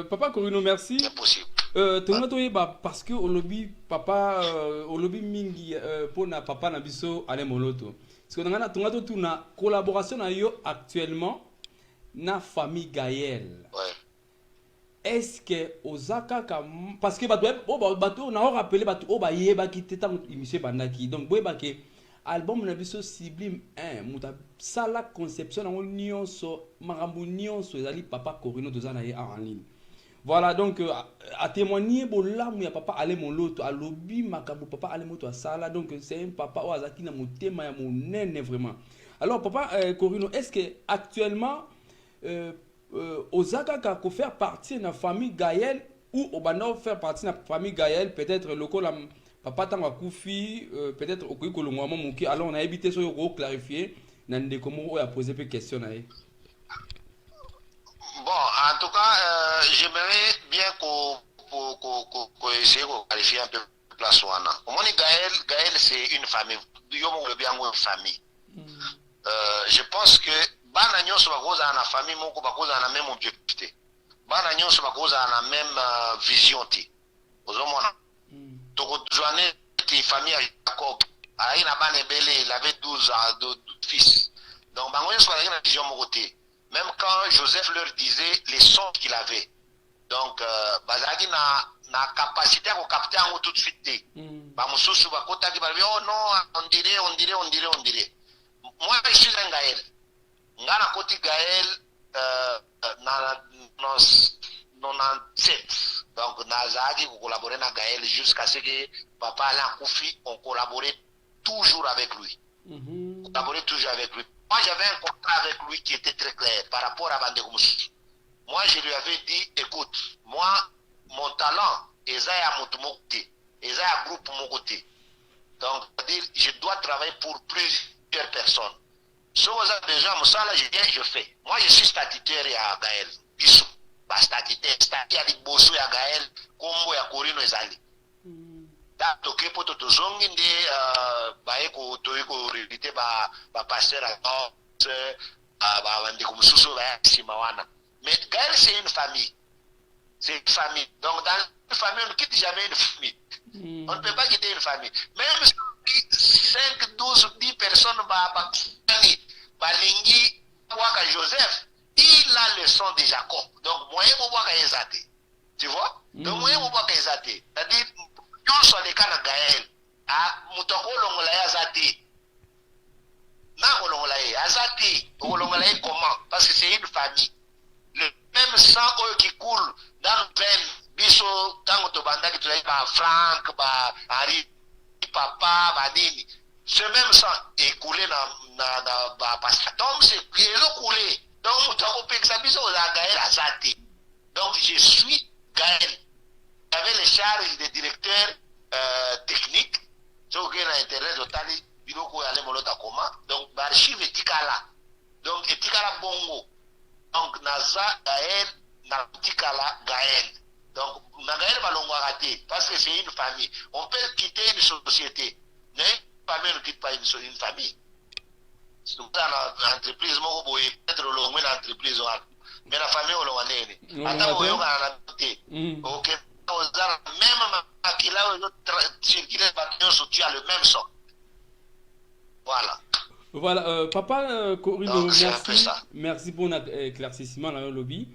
Papa Corino, merci. Impossible. Parce que au lobby papa au lobby mingi pour na papa na biso ale moloto. Parce que on a une collaboration actuellement na famille Gaël. Ouais. Est-ce que Osaka parce que on a rappelé bato ba yeba ki teta monsieur bandaki donc boyeba ke album na biso sublime 1 muta sala conception en nyonso marambu nyonso ezali papa Corino tozana ye en ligne. Voilà donc à témoigner bolamu ya papa ale moloto a lobby makambo papa ale moto a sala donc c'est un papa o azaki na motema ya monene vraiment. Alors papa Corino, est-ce que actuellement Osaka ka faire partie de la famille Gaël ou Obano faire partie de la famille Gaël, peut-être le col papa tanga koufi peut-être au ko longwa moki, alors on a évité ça pour clarifier nande comment on a posé peu question na. Bon, en tout cas, j'aimerais bien qu'on essaie de clarifier un peu la place. Comment Gaël c'est une famille, yomo bien une famille. Je pense que bana nyonso bakoza na famille moko bakoza na même objectif. Bana nyonso bakoza na même vision ti. Ozomona. Toko joane ti famille Jacob. Aina bana belé, il avait 12 ans de fils. Donc bango nyonso bazaki na vision moko ti. Même quand Joseph leur disait les sons qu'il avait. Donc bazaki na capacité à capter en tout de suite. Ba mususu bakota ki ba oh non, on dirait. Moi je suis un Gaël. Ngana koti Gaël na 97. Donc Nazaki vous collaborez avec Gaël jusqu'à ce que papa Alain Koufi on collaborait toujours avec lui. Collaborait toujours avec lui. Moi j'avais un contrat avec lui qui était très clair par rapport à Bandegoumussi. Moi je lui avais dit écoute, moi mon talent est à mon côté, est à groupe mon côté. Donc c'est-à-dire je dois travailler pour plusieurs personnes. Si vous avez besoin de ça, je fais. Moi, je suis statutaire à Gaël. Bissou. Statutaire à Bosso à Gaël, comme à Corino et Zali. Donc, pour tout le monde, pasteur mais Gaël, c'est une famille. C'est une famille. Donc, dans une famille, on ne quitte jamais une famille. On ne peut pas quitter une famille. Même si 5, 12, 10 personnes, Balingi, Waka Joseph, il a le son de Jacob. Donc, moi, je vais voir tu vois? Donc, moi, je vais voir c'est-à-dire, nous sommes les cas de Gaël. Ah, Moutoko Longolaya Zati. Na Longolaya, Azati. Longolaya comment? Parce que c'est une famille. Le même sang qui coule dans le veine, Bisso, Tango Tobanda, qui travaille par Franck, Harry, Papa, Badini. Ce même sang est coulé dans Pastatom, c'est coulé. Donc, Moutoko Pexabiso, Gaël Azati. Donc, je suis Gaël. J'avais les charges des directeurs techniques. C'est au Internet, Otali, Biloko, Yale Molota Koma. Donc, l'archive est Tikala. Donc, Tikala Bongo. Donc, naza Gaël na tikala Gaël. Donc na Gaël balongwa raté parce que c'est une famille. On peut quitter une société, mais une famille ne quitte pas une famille. C'est tout ça dans l'entreprise, moi peut-être le long l'entreprise mais la famille au long année. Attends on yoga na côté. OK. Même qui là circuler bâtiment tu as le même son. Voilà. Voilà, papa Corino, merci. Merci pour notre éclaircissement dans le lobby.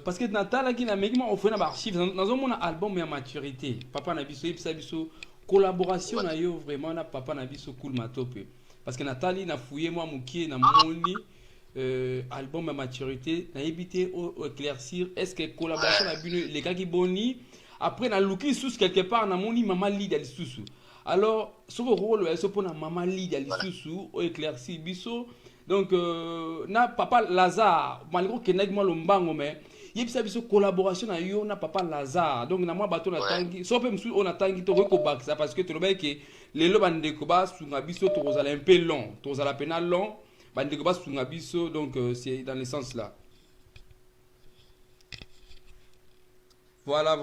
Parce que Natal qui n'a même offert un archive dans un album à maturité. Papa n'a biso collaboration na yo vraiment na papa na biso cool matope. Parce que Nathalie n'a fouillé moi mouki na moni album à maturité n'a évité au éclaircir est-ce que collaboration na bino les gars qui boni après na looki sous quelque part na moni maman Lydia Lisusu. Alors, ce rôle est pour la maman Lydia Lisusu au éclairci biso. Donc, na papa Lazare, malgré que n'a pas l'ombango mais il y a une collaboration avec yo na papa Lazare. Donc, na moi bateau na tangi. So peut on a tangi to ko bak ça parce que tu vois que les lo bande ko ba su biso to rozala un peu long, to rozala penal long, bande ko ba su biso donc c'est dans le sens là. Voilà.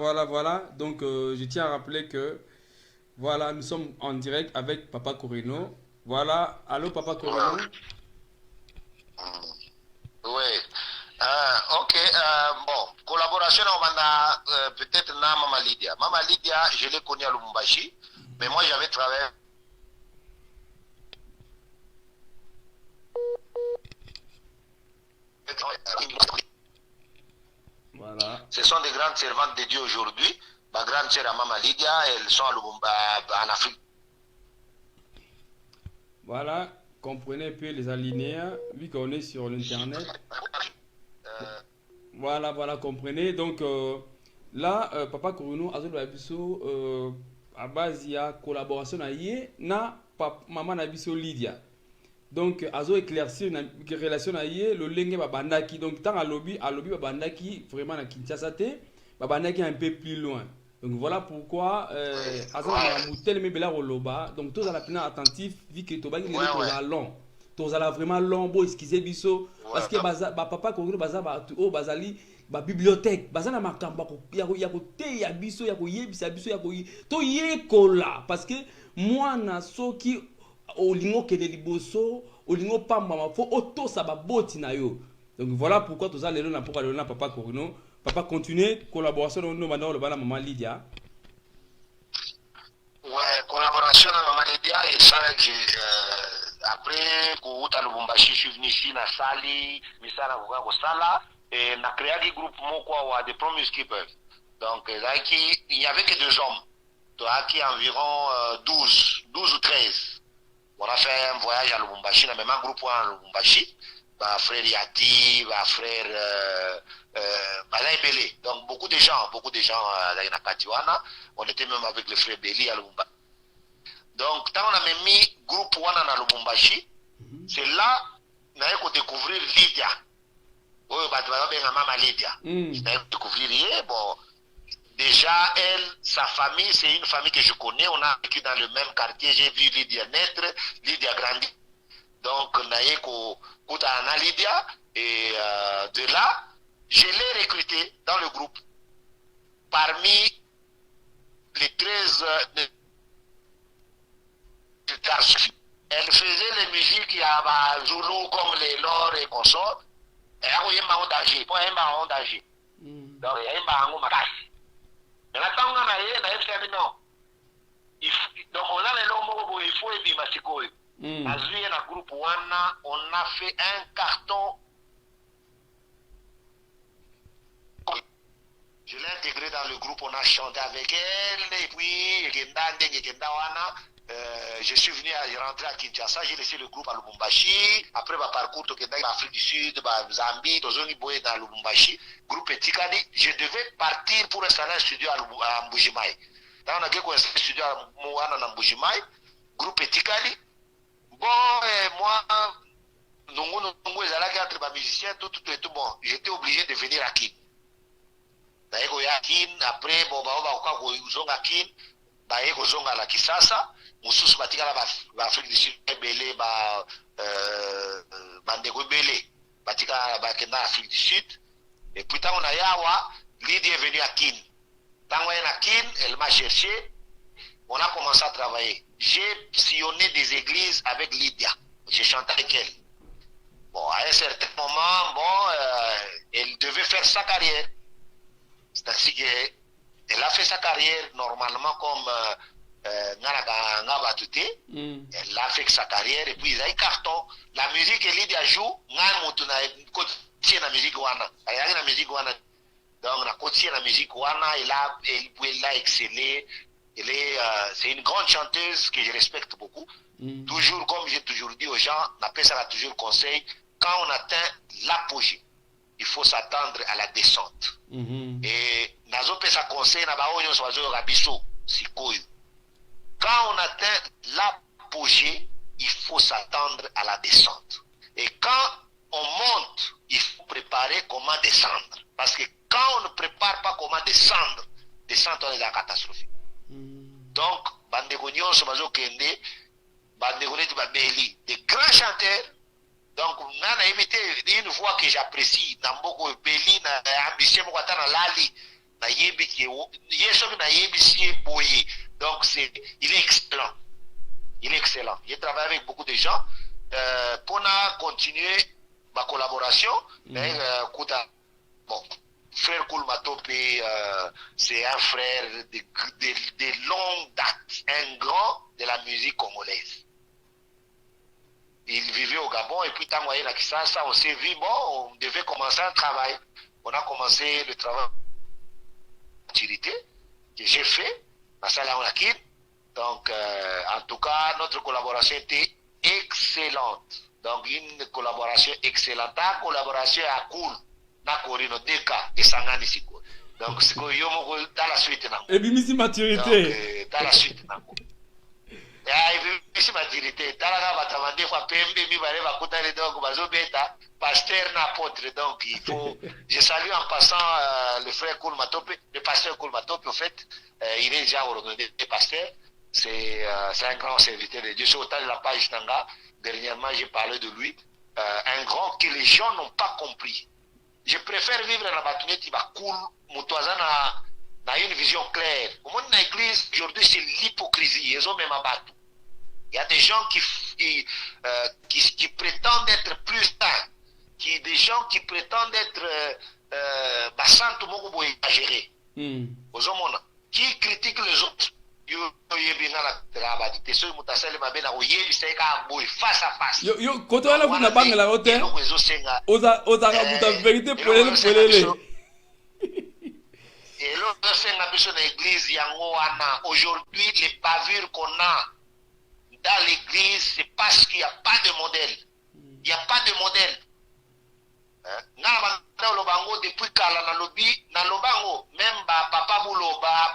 Donc, je tiens à rappeler que voilà, nous sommes en direct avec Papa Corino. Voilà, allô Papa Corino. Oui. Ok, bon, collaboration, on a peut-être na Mama Lydia. Mama Lydia, je l'ai connue à Lubumbashi, mais moi j'avais travaillé. Voilà. Ce sont des grandes servantes de Dieu aujourd'hui. Ma grande sœur à Mama Lydia, elles sont à en Afrique. Voilà, comprenez un peu les alinéas, vu qu'on est sur l'internet. Voilà, comprenez. Donc là, Papa Corino, Azul Abisso, à base, il y a collaboration avec Maman Abisso Lydia. Donc, Azo éclaircir une relation avec le Lenge Babandaki. Donc, tant à lobby Babandaki, vraiment à Kinshasa, Babandaki un peu plus loin. Donc voilà pourquoi Azo a mouté le mébéla au loba. Donc tous à la peine attentif vu que Tobagi les gens long. Tous à la vraiment long beau excusez biso parce que papa Corino baza bazali ba bibliothèque baza na makamba ya ko te ya biso ya ko yebisa biso ya ko to yekola parce que moi na soki olingo ke de liboso olingo pamba fo auto sa ba boti na yo. Donc voilà pourquoi tous à na pourquoi le na papa Corino. Papa, continuez, collaboration avec nous maintenant, le maman Lydia. Ouais, collaboration avec maman Lydia, et ça, après, quand je suis Lubumbashi, je suis venu ici, na Sali, Misala, Sala, et on a créé des groupes, des promise keepers. Donc, il n'y avait que 2 hommes. Donc, qui environ 12 ou 13. On a fait un voyage à Lubumbashi, on a même un groupe à Lubumbashi. Bah, frère Yati, bah, frère Belé. Donc beaucoup de gens à Katiwana, on était même avec le frère Belé à Lubumbashi. Donc quand on a même mis groupe Wana à Lubumbashi, c'est là qu'on a découvert Lydia. Oh, bah, maman Lydia. On a découvert bon. Déjà, elle, sa famille, c'est une famille que je connais. On a vécu dans le même quartier. J'ai vu Lydia naître, Lydia grandir. Donc, on a eu Lydia. Et de là, je l'ai recruté dans le groupe. Parmi les 13 garçons, elle faisait les musiques à Zulu comme les Lors et consorts. Et elle a un danger. Pour elle, un danger. Donc, elle a un danger. Mais là, quand on a fait non. Donc, on a les noms, il faut aimer Masiko. À Zuye, dans le groupe Wana, on a fait un carton. Je l'ai intégré dans le groupe, on a chanté avec elle, et puis, je suis venu rentrer à Kinshasa, j'ai laissé le groupe à Lubumbashi. Après, ma parcours, en Afrique du Sud, Zambie, dans Lubumbashi, groupe Etikadi, je devais partir pour installer un studio à Mbujimai. Dans on a un studio à Mbujimai, groupe Etikadi. Bon, moi, nous étions entre musiciens, tout bon. J'étais obligé de venir à Kin. Après, bon, à Kin, à la Kisasa, mususu batika la Afrique du Sud belé ba bandeko belé batika bakenda Afrique du Sud. Et puis tant on a yawa, Lydie est venue à Kin. Tant on est à Kin, elle m'a cherché. On a commencé à travailler. J'ai sillonné des églises avec Lydia. J'ai chanté avec elle. Bon, à un certain moment, elle devait faire sa carrière. C'est ainsi qu'elle a fait sa carrière normalement comme elle a fait sa carrière et puis il a eu carton. La musique que Lydia joue, la musique donc la côté la musique elle a excellé. C'est une grande chanteuse que je respecte beaucoup. Toujours, comme j'ai toujours dit aux gens, on appelle ça toujours conseil, quand on atteint l'apogée, il faut s'attendre à la descente. Et nazo pesa conseil na baonyo swazo rabiso sikoyo. Quand on atteint l'apogée, il faut s'attendre à la descente. Et quand on monte, il faut préparer comment descendre. Parce que quand on ne prépare pas comment descendre, descendre on est la catastrophe. Donc, Bandegonion Somazo Kende, Bandegoni Babeli, des grands chanteurs. Donc, on a imité une voix que j'apprécie. Namboko Beli, na ambition Mwatana Lali, na Yebi qui est na Yebi si boye. Donc, il est excellent. Il est excellent. J'ai travaillé avec beaucoup de gens. Pour continuer ma collaboration, bon. Frère Koulmatope, c'est un frère de longue date, un grand de la musique congolaise. Il vivait au Gabon et puis tant qu'on est là, on s'est vu, bon, on devait commencer un travail. On a commencé le travail d'activité que j'ai fait à Salaonakil. Donc, en tout cas, notre collaboration était excellente. Donc, une collaboration excellente. La collaboration à cool. Na Corino Deka et Sangani Siko. Donc c'est quoi yomo dans la suite nango. Et bimisi maturité. Dans la suite nango. Et bimisi maturité. Dans la batamande fois pembe mi bare bakuta les donc bazo beta pasteur na apôtre. Donc il faut je salue en passant le frère Koulmatope, le pasteur Koulmatope en fait, il est déjà ordonné pasteur. C'est un grand serviteur de Dieu. Sur autant de la page Tanga, dernièrement j'ai parlé de lui, un grand que les gens n'ont pas compris. Je préfère vivre dans la bâtonnière qui va cool, Moutouazan a une vision claire. Au monde de l'église, aujourd'hui, c'est l'hypocrisie. Ils ont même abattu. Il y a des gens qui prétendent être plus sains, des gens qui prétendent être bassant tout le monde pour exagérer. Aux hommes, qui critiquent les autres. Face à face. Yo, quand on a vu la banque la haute, oza la vérité pour les. Et l'autre c'est la l'église aujourd'hui les bavures qu'on a dans l'église, c'est parce qu'il n'y a pas de modèle. Il n'y a pas de modèle. Depuis kala na lobi na lobango même papa buloba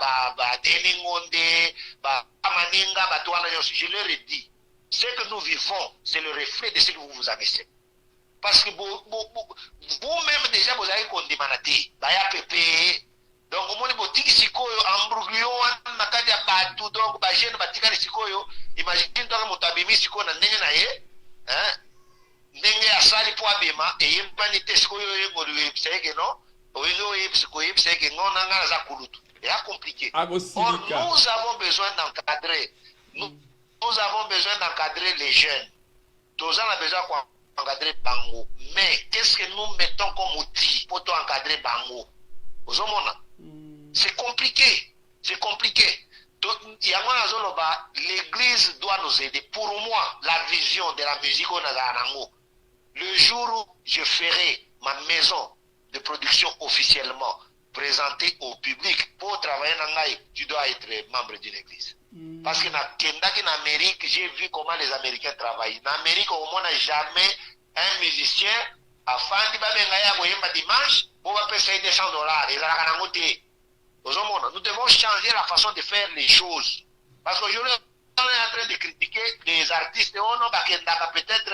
deningonde maninga batwana je leur ai dit ce que nous vivons c'est le reflet de ce que vous avez fait parce que vous-même déjà vous avez condamné baya pepe donc au monde botiki sikoyo ambruglio na kadi ya batu donc ba jeune batika sikoyo imagine donc motabimi sikoyo na ndenge na ye ndenge asali po abema et yembani teskoyo yengolu yebiseke non oyo yebisiko yebiseke ngona ngana za kulutu et à compliqué. Or nous avons besoin d'encadrer nous avons besoin d'encadrer les jeunes. Tous on a besoin d'encadrer bango. Mais qu'est-ce que nous mettons comme outil pour encadrer bango? Aux hommes, c'est compliqué. C'est compliqué. L'église doit nous aider. Pour moi, la vision de la musique au Nazarango, le jour où je ferai ma maison de production officiellement présentée au public pour travailler dans l'Aïe, tu dois être membre d'une église. Parce que en Amérique, j'ai vu comment les Américains travaillent. En Amérique, on n'a jamais un musicien à fin de dimanche, on va payer $200. Nous devons changer la façon de faire les choses. Parce qu'aujourd'hui, on est en train de critiquer les artistes. Peut-être,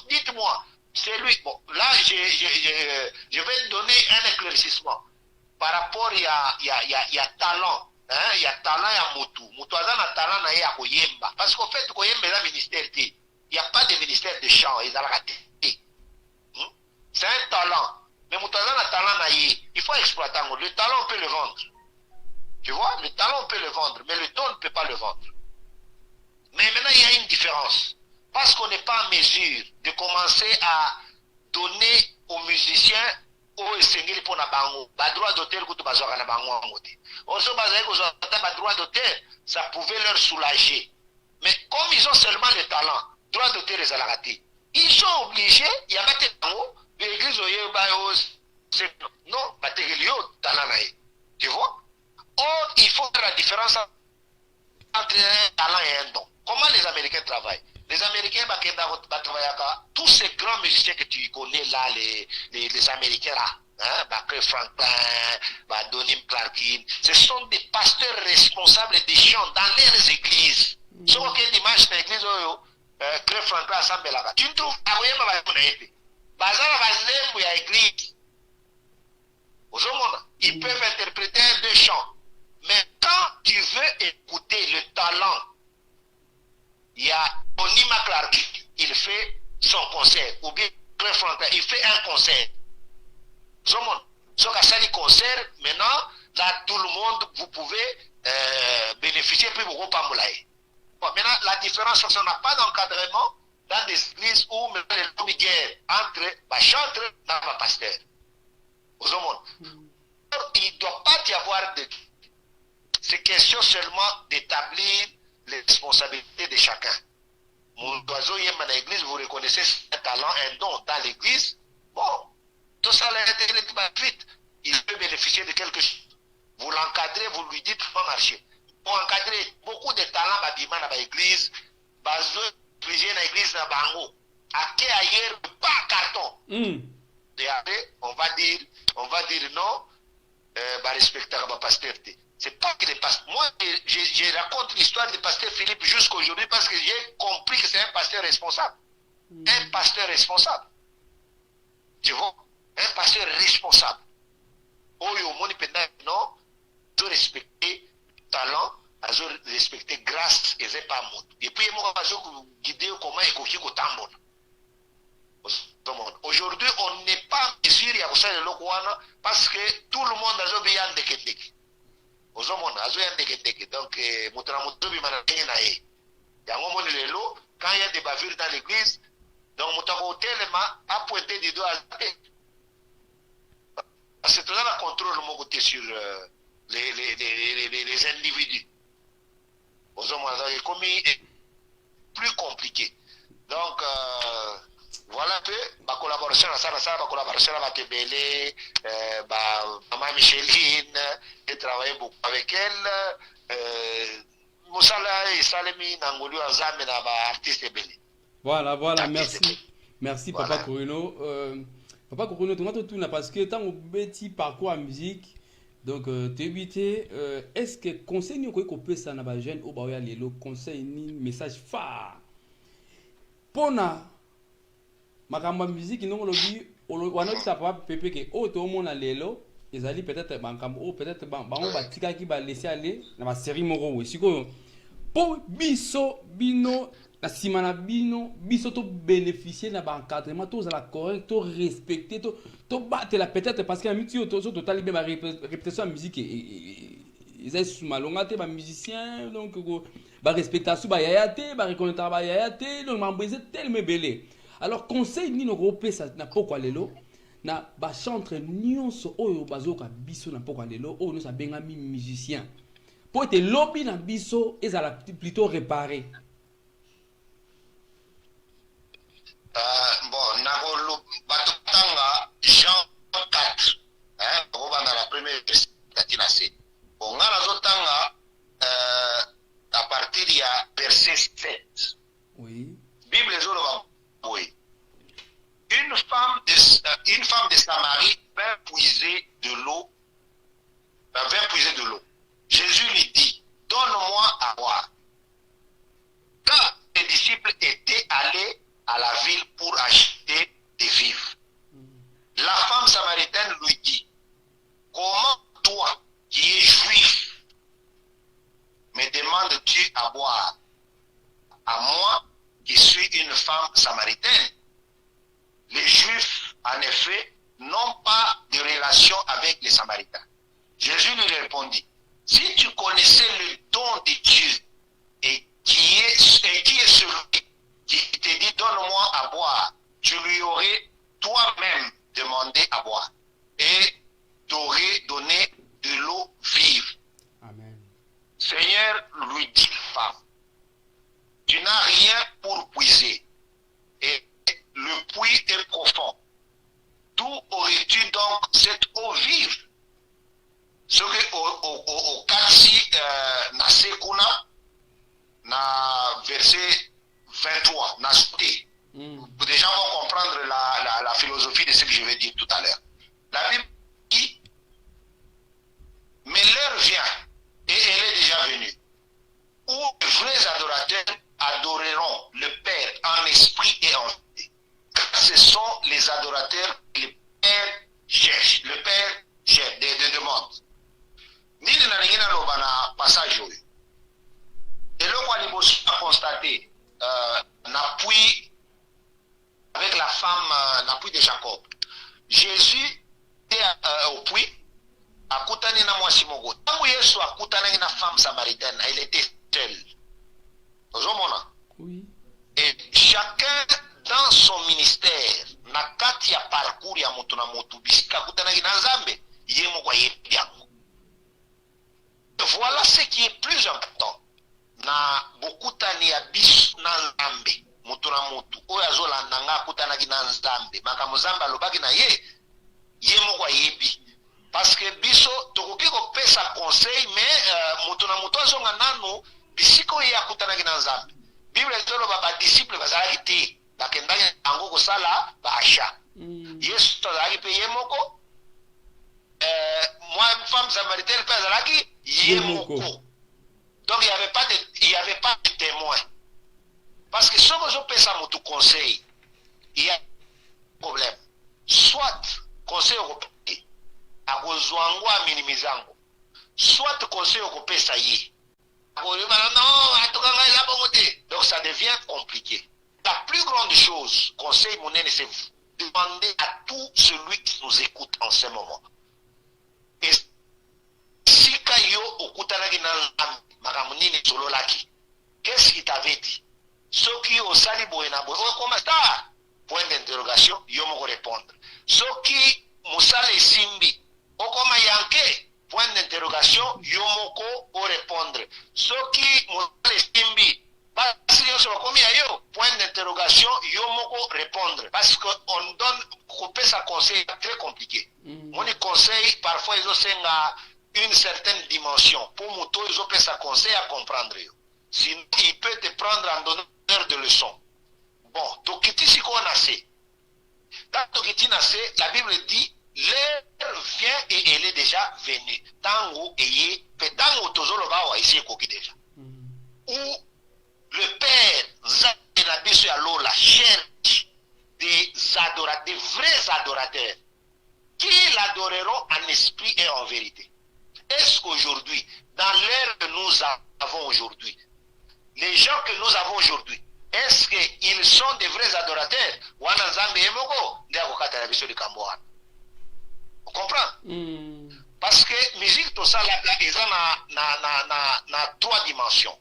dites-moi, c'est lui. Bon, là, je vais donner un éclaircissement. Par rapport, il y a talent. Il y a talent, il y a Moutou. Moutou a talent, il y a Koyemba. Parce qu'en fait, Koyemba est un ministère. Il n'y a pas de ministère de chant. Ils ont raté. c'est un talent. Mais mon talent, un talent naïe. Il faut exploiter. Le talent, on peut le vendre. Tu vois, le talent, on peut le vendre, mais le don, on ne peut pas le vendre. Mais maintenant, il y a une différence. Parce qu'on n'est pas en mesure de commencer à donner aux musiciens au Sengeli pour na bango, droit d'auteur que tu vas na bango en mode. Oso bazaï que droit d'auteur, ça pouvait leur soulager. Mais comme ils ont seulement le talent, droit d'auteur les alagati, ils sont obligés, il y a pas de bango, l'église non, talent. Tu vois? Or, il faut faire la différence entre un talent et un don. Comment les Américains travaillent? Les Américains, tous ces grands musiciens que tu connais là, les Américains là, hein, Franklin, Donnie Clarkin, ce sont des pasteurs responsables des chants dans leurs églises. Si on a une image dans l'église, Franklin assemble là. Tu ne trouves pas l'église. Ils peuvent interpréter deux chants. Mais quand tu veux écouter le talent, il y a Tony McClarkin, il fait son concert, ou bien Claire Franklin, il fait un concert. Donc à ça, concert, maintenant, là, tout le monde, vous pouvez bénéficier, puis vous pas moulaï. Bon, maintenant, la différence, c'est qu'on n'a pas d'encadrement dans des églises où maintenant les guerre entre les chantres et les pasteurs. Il ne doit pas y avoir de... C'est question seulement d'établir les responsabilités de chacun. Mon oiseau y est dans l'église, vous reconnaissez un talent, un don dans l'église. Bon, tout ça vite. Il peut bénéficier de quelque chose. Vous l'encadrez, vous lui dites comment marcher. Pour encadrer beaucoup de talents dans l'église, dans l'église de Bango, à qui ailleurs, pas carton. Et après, on va dire non, respecter le pasteur. C'est pas que les pasteurs. Moi, je raconte l'histoire du pasteur Philippe jusqu'à aujourd'hui parce que j'ai compris que c'est un pasteur responsable. Un pasteur responsable. Tu vois? Un pasteur responsable. Oyo, moni non, de respecter talent, de respecter grâce et c'est pas mot. Et puis, moi, je vais guider comment il faut tambour. Aujourd'hui, on n'est pas en mesure de parce que tout le monde a besoin de quelque. Donc, quand il y a des bavures dans l'église, donc a pointé du doigt. C'est toujours un contrôle sur les individus. Comme il est plus compliqué. Donc, voilà un peu ma collaboration ma collaboration avec Tebele, maman Micheline, j'ai travaillé beaucoup avec elle. Moussala et Salemi Nangolu Azame na artiste Tebele. Voilà, merci voilà. Papa Corino. Papa Corino, tout n'a parce que tant au petit parcours en musique, donc t'éviter, est-ce que conseil nous qu'on peut ça na ba jeune au ba lelo conseil ni message phare. Pona makamba musique non lobi wana tapa pepe ke o to mona lelo ezali peut-être bankamba o peut-être bango batika ki ba laisser aller na ba série moko we siko po biso bino na simana bino biso to bénéficier na ba encadrement to za la correct to respecter to battre la peut-être parce que la musique to total bien ba répétition musique ils ont sous malonga te ba musicien donc ba respecter su ba yayate ba reconnaître ba yayate donc m'embrise tellement belé. Alors conseil ni no groupe ça na poko lelo na ba chantre nyonso oyo bazoka biso na poko lelo oyo nous benga mi musicien pour être lobby na biso ezala plutôt réparé. Bon na batanga Jean 4 hein on va dans la première tatina C. Bon ngala zotanga à partir il y a verset 7. Oui. Bible zolo. Oui. Une femme de Samarie vint puiser de l'eau. Jésus lui dit, donne-moi à boire. Car les disciples étaient allés à la ville pour acheter des vivres. La femme samaritaine lui dit, comment toi, qui es juif, me demandes-tu à boire? À moi, qui suis une femme samaritaine. Les Juifs en effet, n'ont pas de relation avec les Samaritains. Jésus lui répondit, si tu connaissais le don de Dieu et qui est celui qui te dit donne-moi à boire, tu lui aurais toi-même demandé à boire et t'aurais donné de l'eau vive. Amen. Seigneur lui dit, femme, tu n'as rien pour puiser et le puits est profond. D'où aurais-tu donc cette eau vive? Ce que au Katsi Nasekuna, na verset 23, na sauté. Les gens vont comprendre la philosophie de ce que je vais dire tout à l'heure. La Bible dit, mais l'heure vient, et elle est déjà venue, où les vrais adorateurs adoreront le Père en esprit et en vérité. Car ce sont les adorateurs que le Père cherche, demande. Nini na ningina loba na passage oyo. Eloko alibosi a constaté l'appui avec la femme, l'appui de Jacob. Jésus était au puits, akutani na mwasi moko. Tangu Yesu akutana na femme samaritaine, elle était seule. Ozomona? Oui. Et chacun dans son ministère, na kati ya parcours ya mutu na mutu, bisika akutana na Nzambe, ye moko yebi yango. Voilà ce qui est plus important. Na bokutani ya biso na Nzambe, mutu na mutu, oyo azolanda nga akutanaki na Nzambe, makambo Nzambe alobaki na ye moko yebi. Parce que biso tokoki kopesa conseil, mais mutu na mutu azonga nanu bisiko ye akutanaki na Nzambe. Bible etoloba ba disciple bazalaki te, bakendaki yango kosala baasha. Yesu tozalaki pe ye moko, moi femme samaritaine pe azalaki ye moko. Donc il n'y avait pas de témoin. Parce que si on peut ça mon conseil, il y a un problème. Soit conseil européen, à Gozouango à minimizango. Soit conseil européen ça y est. Donc ça devient compliqué. La plus grande chose, conseil monnaie, c'est demander à tout celui qui nous écoute en ce moment. Et si Kayo okutanaki na makamunini sololaki, qu'est-ce qu'il t'avait dit? Ceux qui ont sali boenaboe, oh comment ça? Point d'interrogation, yo moko répondre. Ceux qui musale simbi, oh comment yanke? Point d'interrogation, yo moko o répondre. Ceux qui musale simbi, basi yo solo komi ayo, point d'interrogation, yo moko répondre. Parce qu'on donne, couper sa conseil très compliqué. Mon conseil, parfois ils ont une certaine dimension. Pour Mouto, ils ont sa conseil à comprendre. Sinon, il peut te prendre en donneur de leçons. Bon, Tokiti si qu'on a c'est. Quand Tokiti n'a c'est, la Bible dit, l'heure vient et elle est déjà venue. Tango et tango tozolo bawa ici koki déjà. Où le Père Zanabiso Yalola cherche des adorateurs, des vrais adorateurs, qui l'adoreront en esprit et en vérité. Est-ce qu'aujourd'hui, dans l'ère que nous avons aujourd'hui, les gens que nous avons aujourd'hui, est-ce qu'ils sont des vrais adorateurs? On comprend? Parce que musique, tout ça, ils ont trois dimensions.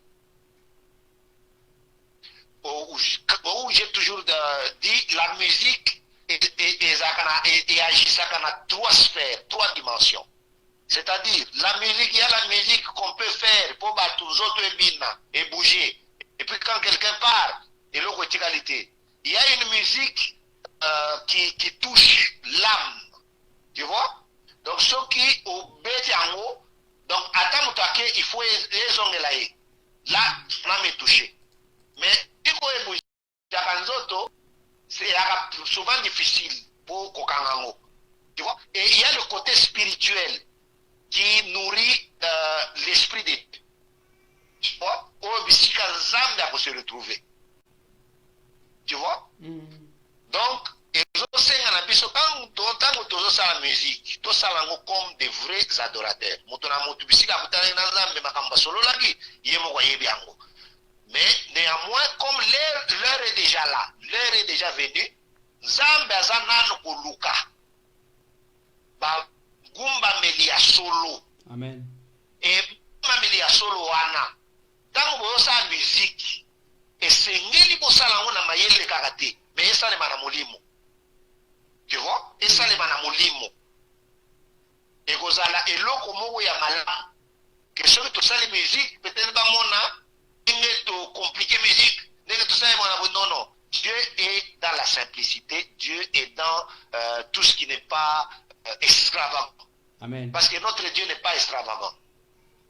Où j'ai toujours dit, la musique agit dans trois sphères, trois dimensions. C'est-à-dire, la musique, il y a la musique qu'on peut faire pour battre tous autres et bouger. Et puis quand quelqu'un part, et l'autre qualité. Il y a une musique qui touche l'âme. Tu vois? Donc ceux qui au bédiango, donc à Tamutake, il faut les ongles là, l'âme est touchée. Mais si vous bouger, c'est souvent difficile pour Kokangango. Tu vois? Et il y a le côté spirituel qui nourrit l'esprit de Dieu. Tu vois? Au Bissika Zambia pour se retrouver. Tu vois? Donc, quand la musique, tout ça comme des vrais adorateurs. Mais néanmoins, comme l'heure est déjà là, l'heure est déjà venue, nzambe aza nanu koluka bagumbameli ya solo. Amen. Et gumbameli ya solo wana ntango boyosala musike esengeli bosala yango na mayele kaka te, me esalema na molimo. Tu vois, esalema na molimo ekozala eloko moko ya malamu ke soki tosali musique peut-être bamona ndenge tocomplike musique ndenge tosali mona bo. Non, non, Dieu est dans la simplicité, Dieu est dans tout ce qui n'est pas extravagant. Amen. Parce que notre Dieu n'est pas extravagant.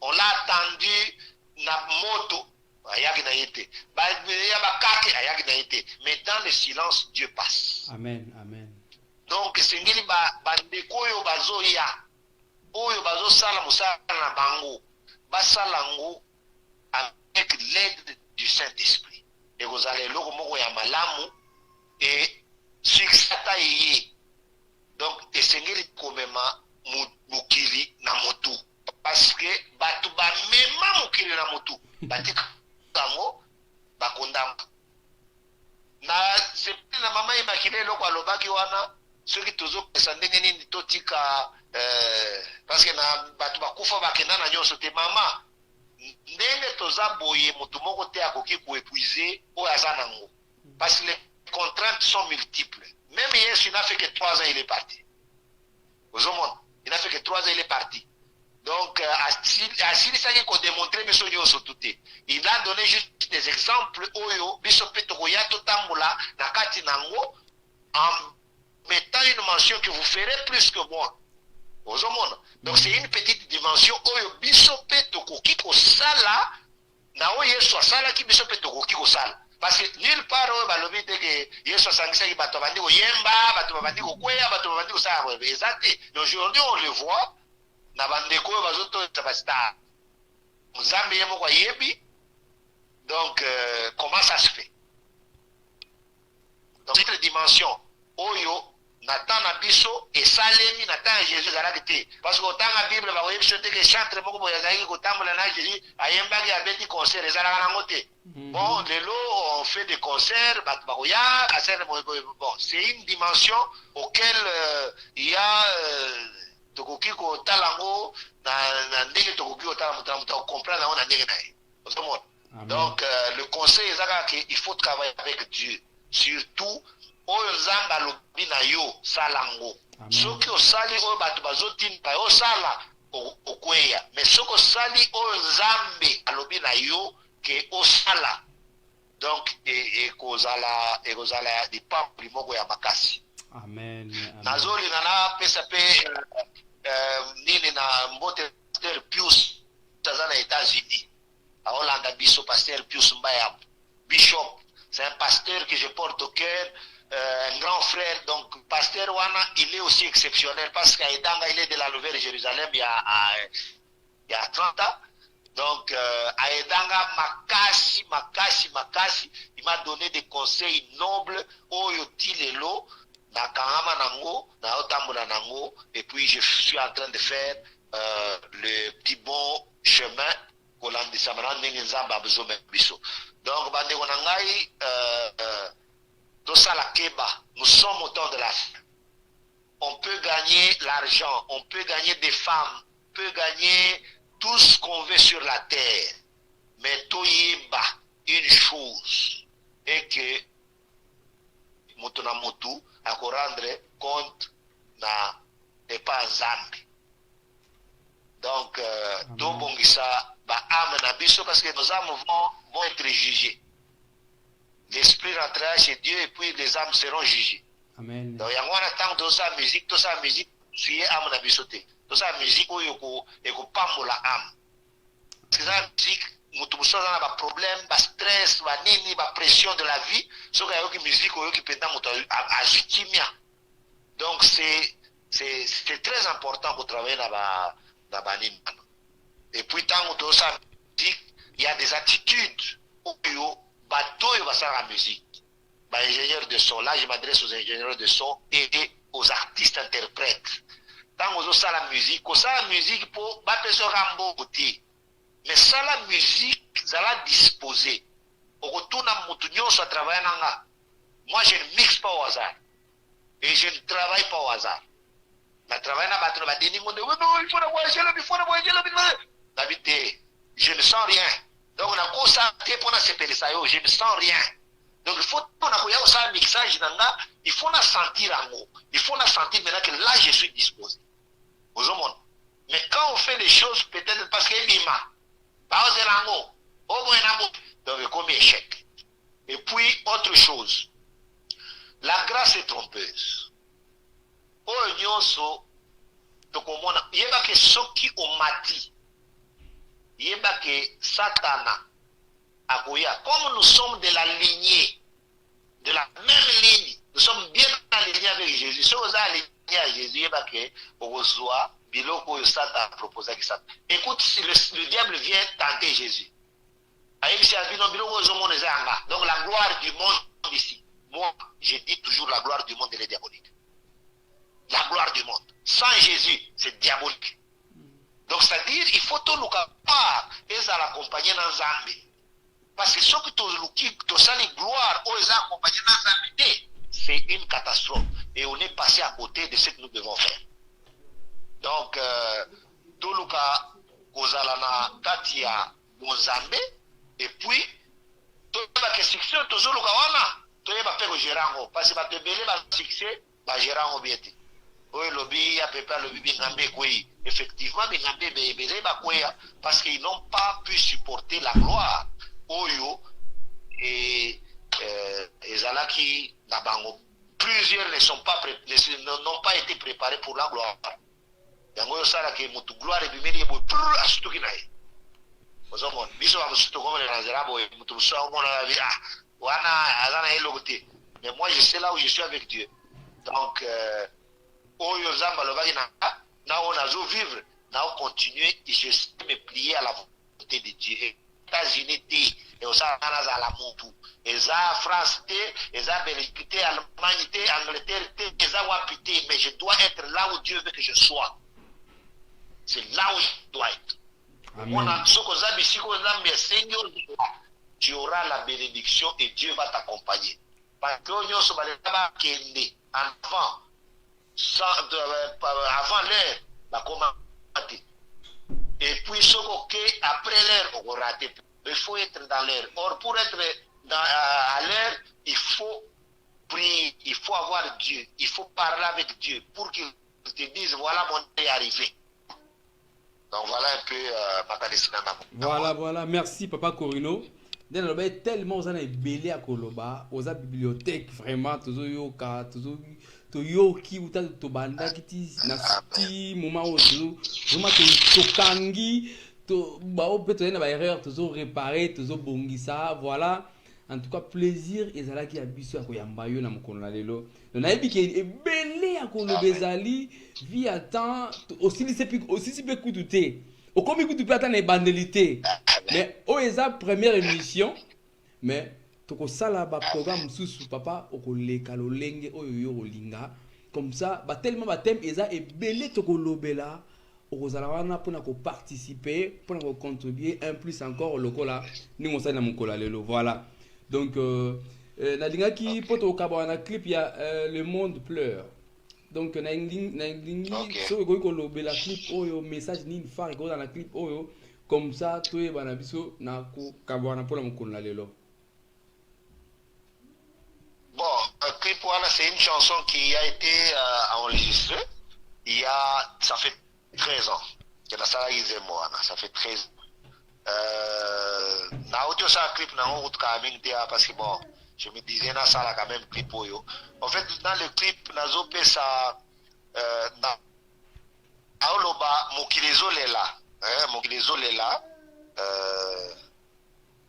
On l'a attendu na moto ayaki na yete, ya bakake ayaki na yete, mais dans le silence Dieu passe. Amen. Amen. Donc sengeli bandeko oyo bazoya oyo bazosala mosala na bango basala ngo avec l'aide du Saint-Esprit. Ekozala eloko moko ya malamu et suksata ye. Donc esengeli komema mokili na motu, parce que batu bamema mokili na motu batika kango bakondama na sepeli na mama imakile eloko alobaki wana soki tozopesa ndenge nini totika parce que na bato bakufa bakenda na nyonso te. Mama ndenge toza boye motu moko te akoki koépuise oyo aza nango, parce que les contraintes sont multiples. Même Yesu il n'a fait que 3 ans il est parti. Ozomona, il n'a fait que 3 ans il est parti. Donc asilisaki kodémontrer biso nyonso tout. Il a donné juste des exemples oyo biso pe tokoya totambola na kati nango en mettant une mention que vous ferez plus que moi. Aux hommes. Donc c'est une petite dimension oyo biso pe tokoki kosala na oyo Yesu asala ki biso pe tokoki kosala. Parce que nulle part oyo balobi te ke Yesu asangisaki bato bandi koyemba, bato bandi kokweya, bato bandi kosala ezate. Aujourd'hui on le voit na bandeko oyo bazotosa bastar. Nzambe ye moko ayebi. Donc comment ça se fait? Donc cette dimension oyo Nathan na biso esalemi na temps Jésus ezalaki te, parce que otanga Bible bakoyebi biso te ke chantre moko boye azalaki kotambola na Jésus ayembaki abeti concert ezalaka nango te. Bon, lelo on fait des concerts, bato bakoya bon, c'est une dimension auquel il y a tokoki kotala ngo na ndenge tokoki kotala moto comprendre nango na ndenge na ye. Donc le conseil ezalaka ke il faut travailler avec Dieu, surtout oyo nzambe alobi na yo salango. Soki osali oyo bato bazotinda yo sala okweya, mais soki osali oyo nzambe alobi na yo ke osala, donc ekozala lipamboli moko ya makasi. Amen. Nazolinga napesa pe nini na mbote Pasteur Pius aza na États-Unis aolanda biso. Pasteur Pius Mbaya Bishop, c'est un pasteur que je porte au cœur, un grand frère. Donc pasteur wana il est aussi exceptionnel parce qu'à Edanga il est de la Nouvelle Jérusalem il y a 30 ans. Donc à Edanga makasi il m'a donné des conseils nobles oyo tilelo na kangama nango na otambola nango, et puis je suis en train de faire le petit bon chemin kolandisa mana ndenge nzambe abozome biso. Donc bandeko na ngai tosala keba, nous sommes au temps de la fin. On peut gagner l'argent, on peut gagner des femmes, on peut gagner tout ce qu'on veut sur la terre, mais toyeba une chose, et que moto na motu ako rendre compte na epa nzambe. Donc tobongisa ba âme na biso, parce que nos âmes vont être jugées. L'esprit rentrera chez Dieu et puis les âmes seront jugées. Amen. Donc yango wana tant to sa musique suye âme na biso te. To sa musique oyo ko pambola âme. Parce que la musique mutu musoza na ba problème, ba stress, ba nini, ba pression de la vie, soka yoki musique oyo ki penda mutu azutimia. Donc c'est très important pour travailler na ba nini. Et puis tant to sa musique, il y a des attitudes oyo bateau va faire la musique. Ingénieur de son, là je m'adresse aux ingénieurs de son et aux artistes interprètes. Tant que ça la musique pour pas faire rambo côté. Mais ça la musique, ça la disposer. Au retour na mutunyo soit travailler nanga. Moi je ne mixe pas au hasard. Et je ne travaille pas au hasard. Je travaille dans le bâtiment, il faut voyager là, je ne sens rien. Donc, on a constaté pendant ces périssailles, je ne sens rien. Donc, il faut un mixage, il faut sentir en haut. Il faut sentir maintenant que là, je suis disposé. Mais quand on fait les choses, peut-être parce qu'il y a donc, comme échec. Et puis, autre chose. La grâce est trompeuse. Oyo nyonso tokomona yeba ke soki omati yeba ke Satana akoya. Comme nous sommes de la lignée, de la même ligne, nous sommes bien alignés avec Jésus. Si vous êtes alignés à Jésus, yeba ke okozwa biloko oyo Satan proposé que ça. Écoute, si le diable vient tenter Jésus. Donc la gloire du monde ici. Moi, je dis toujours la gloire du monde, elle est diabolique. La gloire du monde. Sans Jésus, c'est diabolique. Donc, c'est-à-dire, il faut tout nous capable et ça l'accompagner dans Zambie. Parce que ce que tu as la gloire, ou ça accompagner dans Zambie, c'est une catastrophe. Et on est passé à côté de ce que nous devons faire. Donc, tout le cas, Kozalana, Katia, Mozambique, et puis, toute la question, toujours le cas, tu es pas gérant, parce que tu es belé, succès, tu es gérant bien. Oui, lobby, à peu près, le bibi n'ambé quoi. Effectivement, mais n'ambé belé, parce qu'ils n'ont pas pu supporter la gloire. Oyo, et Zalaki, Nabango. Plusieurs n'ont pas été préparés pour la gloire. Yango sala ke mutu gloire bimeli bo prr astuki nae. Ozomon biso wa mutu comme les nazerabo mutu so on a vu wana azana elogote. Mais moi je sais là où je suis avec Dieu. Donc oyo zamba lo bagi na on a zo vivre, na on continuer et je sais me plier à la volonté de Dieu. États-Unis et au ça na la mutu. Eza France eza Belgique, Allemagne, Angleterre, eza wapité, mais je dois être là où Dieu veut que je sois. C'est là où je dois être. Tu auras la bénédiction et Dieu va t'accompagner. Parce que avant l'heure, et puis après l'heure, on va rater. Il faut être dans l'heure. Or, pour être à l'heure, il faut prier, il faut avoir Dieu, il faut parler avec Dieu pour qu'il te dise voilà mon temps est arrivé. Donc voilà un peu ma palestine. Voilà, merci Papa Corino. Dès tellement aux années belé à Koloba, aux bibliothèques vraiment, toujours yoka, toujours yoki ou ta tobanda kiti nasti moment où toujours vraiment to kangi to ba peut-être na erreur toujours réparer, toujours bongisa, voilà. En tout cas, plaisir et zala qui a biso à koyamba yo na mkono na lelo. On a ebi ke belé à kolobezali vi attend aussi si peut coûter. Au comme écoute peut attendre les bandelités. Mais au eza première émission mais toko sala ba programme sous papa oko leka lolenge oyo yo olinga comme ça ba tellement ba thème eza et belé toko lobela okozala wana pona ko participer pona ko contribuer un plus encore lokola ni mosala na mokola lelo voilà. Donc, na qui poto okaba na clip il y a le monde pleure. Donc na so ko lobela clip oyo message ni phare ko dans la clip oyo comme ça toi bana biso na ko kabana pour la mokona lelo. Bon, clip voilà, c'est une chanson qui a été enregistrée ça fait 13 ans. Que la salle moi, ça fait 13 ans. Na audio ça clip na on parce que bon je me disais na ça là quand même clip yo en fait dans le clip na zo pesa na aoloba mokilizo lela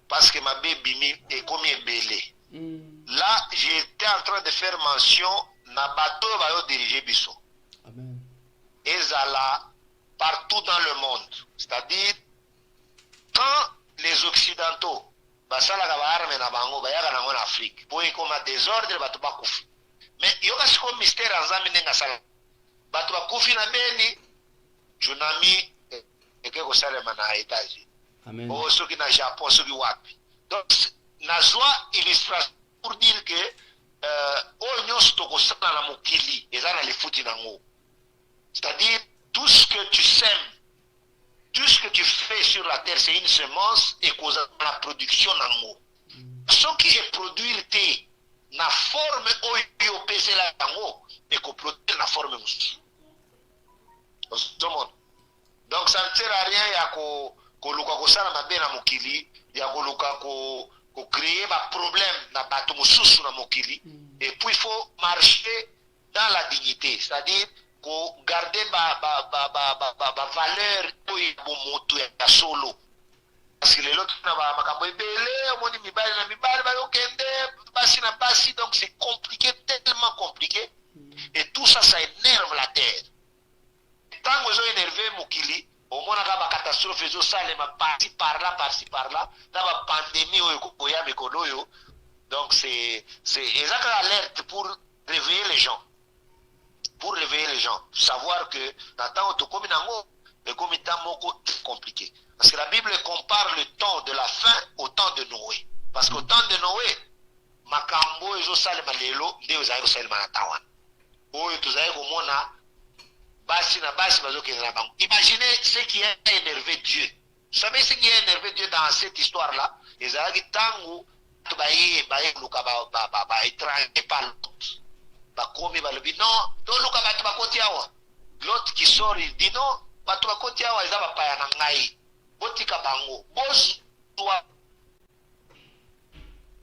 parce que ma baby est comme belé là j'étais en train de faire mention na bateau va yo diriger biso amen ezala partout dans le monde, c'est-à-dire quand les occidentaux basala ka arme na bango bayaka nango na Afrique pour ekoma désordre bato bakufi mais yoka siko mystère nzambe ndenga sala bato bakufi na beni tsunami eke ko salema na États-Unis amen o soki na Japon soki wapi donc na joie illustration pour dire que o nyonso kosala na mokili eza na lifuti nango. C'est-à-dire tout ce que tu sèmes, tout ce que tu fais sur la terre, c'est une semence et cause la production nango. Ce qui est produire te na forme oyo pesela yango et ko produire na forme musu. Donc ça ne sert à rien ya ko luka ko sala mabe na mokili, ya ko luka ko créer ba problème na bato mususu na mokili. Et puis il faut marcher dans la dignité, c'est-à-dire ko garder ba valeur oyo bo moto ya solo. Parce que les autres na ba makambo ebele omoni mibali na mibali ba yokende basi na basi, donc c'est compliqué, tellement compliqué, et tout ça énerve la terre. Tant que vous énervé mokili au moins ba catastrophe ezo salema par-ci par-là na ba pandémie oyo koya mikolo yo. Donc c'est exact alerte pour réveiller les gens. Pour réveiller les gens, savoir que dans le temps où le comité est compliqué. Parce que la Bible compare le temps de la fin au temps de Noé. Parce qu'au temps de Noé, makambo ezo salema lelo nde ozayo salema na tawan. Oyo tozayo komona basi na basi bazokende na bango. Imaginez ce qui a énervé Dieu. Vous savez ce qui a énervé Dieu dans cette histoire-là? Ezalaki tango baye luka ba étranger par l'autre. Bakomi balobi non, to luka bato bakoti awa. L'autre qui sort il dit non, bato bakoti awa eza bapaya na ngai. Botika bango. Bozwa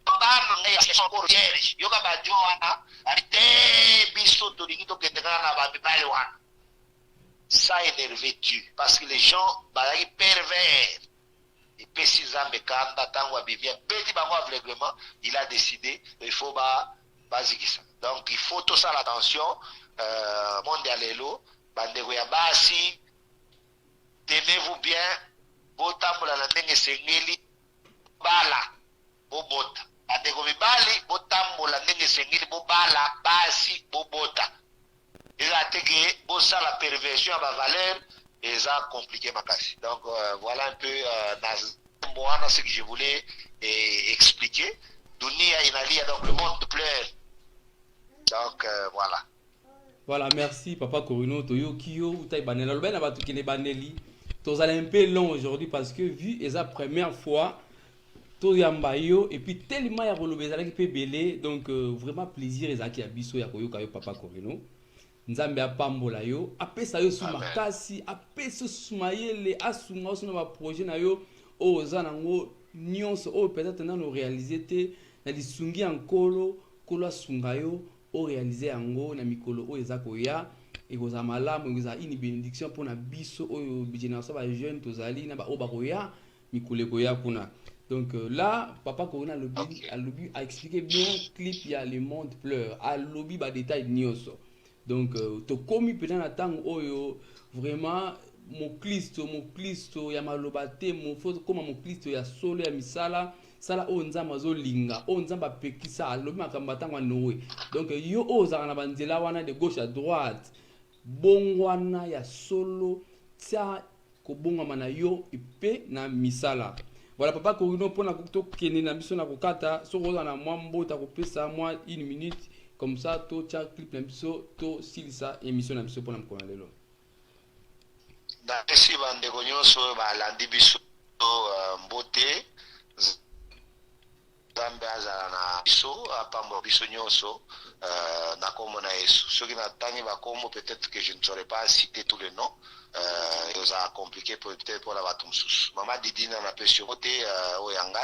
bana ngai ya sokoro vierge. Yoka ba Joana, arite biso to lingi to kendekana na ba bibali wana. Ça énervé Dieu parce que les gens bazaki pervers. Et puis si Zambé kanda tango abibia beti bango aveuglement, il a décidé il faut bazikisa. Donc il faut tout ça l'attention monde ya lelo bandeko ya basi, tenez-vous bien, botambola na ndenge sengeli bala bobota. Bandeko mibali botambola ndenge sengeli bobala basi bobota. Il a été que la perversion à ma valeur et ça compliqué ma casse. Donc voilà un peu ce que je voulais expliquer. Dunia inalia, donc le monde pleure. Donc voilà. Voilà, merci Papa Corino. Toyo Kyo, Utai Banela. Le ben a battu qui baneli. Tous allez un peu long aujourd'hui parce que vu et la première fois, tout yambayo et puis tellement ya bolobeza qui peut belé. Donc vraiment plaisir et ça qui a biso ya koyo kayo Papa Corino. Nzambe apambola yo apesa yo su makasi apesa sumayele asunga osuna ba projet na yo oza nango nyonso o peut-être na no réaliser te na lisungi ankolo kolo asunga yo o réaliser yango na mikolo o eza koya ekoza malamu ekoza une bénédiction pour na biso oyo génération ba jeune tozali na ba o ba koya mikolo koya kuna. Donc là Papa Corona alobi a expliqué bien clip ya le monde pleure a lobby ba détail nyonso. Donc to komi peut na tango oyo vraiment mon Christo ya malobate mon faut comme mon Christo ya solo ya misala sala o nzamba zo linga o nzamba pekisa alobi makamba tango nowe. Donc yo oza na banzela wana de gauche à droite bongwana ya solo tia ko bongama na yo ipe na misala. Voilà Papa Corino pona to kene na biso na kokata so ko na mwa mbota ko pesa mwa 1 minute. Comme ça, tout le clip n'importe tout si ça émission n'importe pour n'importe lelo. Merci bandeko nyonso ba landi biso mbote Zambé azala na biso apambo biso nyonso na kombo na Yesu. Soki na tangi ba kombo peut-être que je ne saurais pas citer tous les noms. Ça compliqué peut-être pour la bato mususu. Mama Didina na pesio mbote oyanga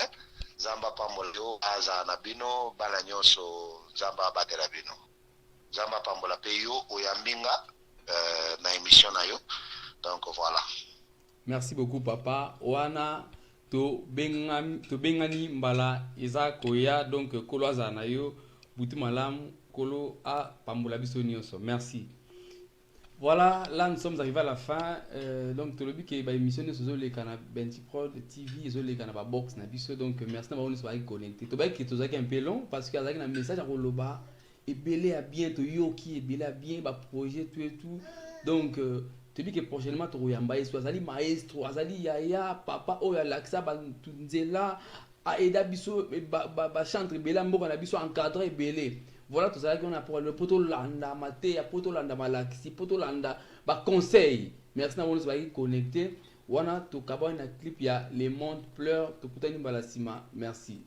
Zamba pamboleo aza na bino bana nyonso Zamba batela bino. Zamba pambola pe yo oyambinga na émission na yo. Donc voilà. Merci beaucoup Papa. Wana to bengani mbala eza koya donc kolo aza na yo butu malamu kolo a pambola biso nyonso. Merci. Voilà, là nous sommes arrivés à la fin. Donc, tout le but que l'émission est sur le canal Benti Prod TV, sur le canal Box Nabiso. Donc, merci d'avoir nous connecté. Tout le monde est un peu long parce qu'il y a un message à Roloba. Et belé à bien, to yoki, et belé à bien, bah projet tout et tout. Donc, tu dis que prochainement tu vas y soit azali maestro, azali yaya, papa, oh yalaksa, bah tunzela, a eda biso, bah chantre belé, mboka na biso encadré belé. voilà tout ça qu'on a pour le poto landa maté, poto landa malaxi, poto landa ba conseil. Merci d'avoir nous connecté. Wana to kaba na clip ya Les Mondes pleurent to kutani balasima. Merci.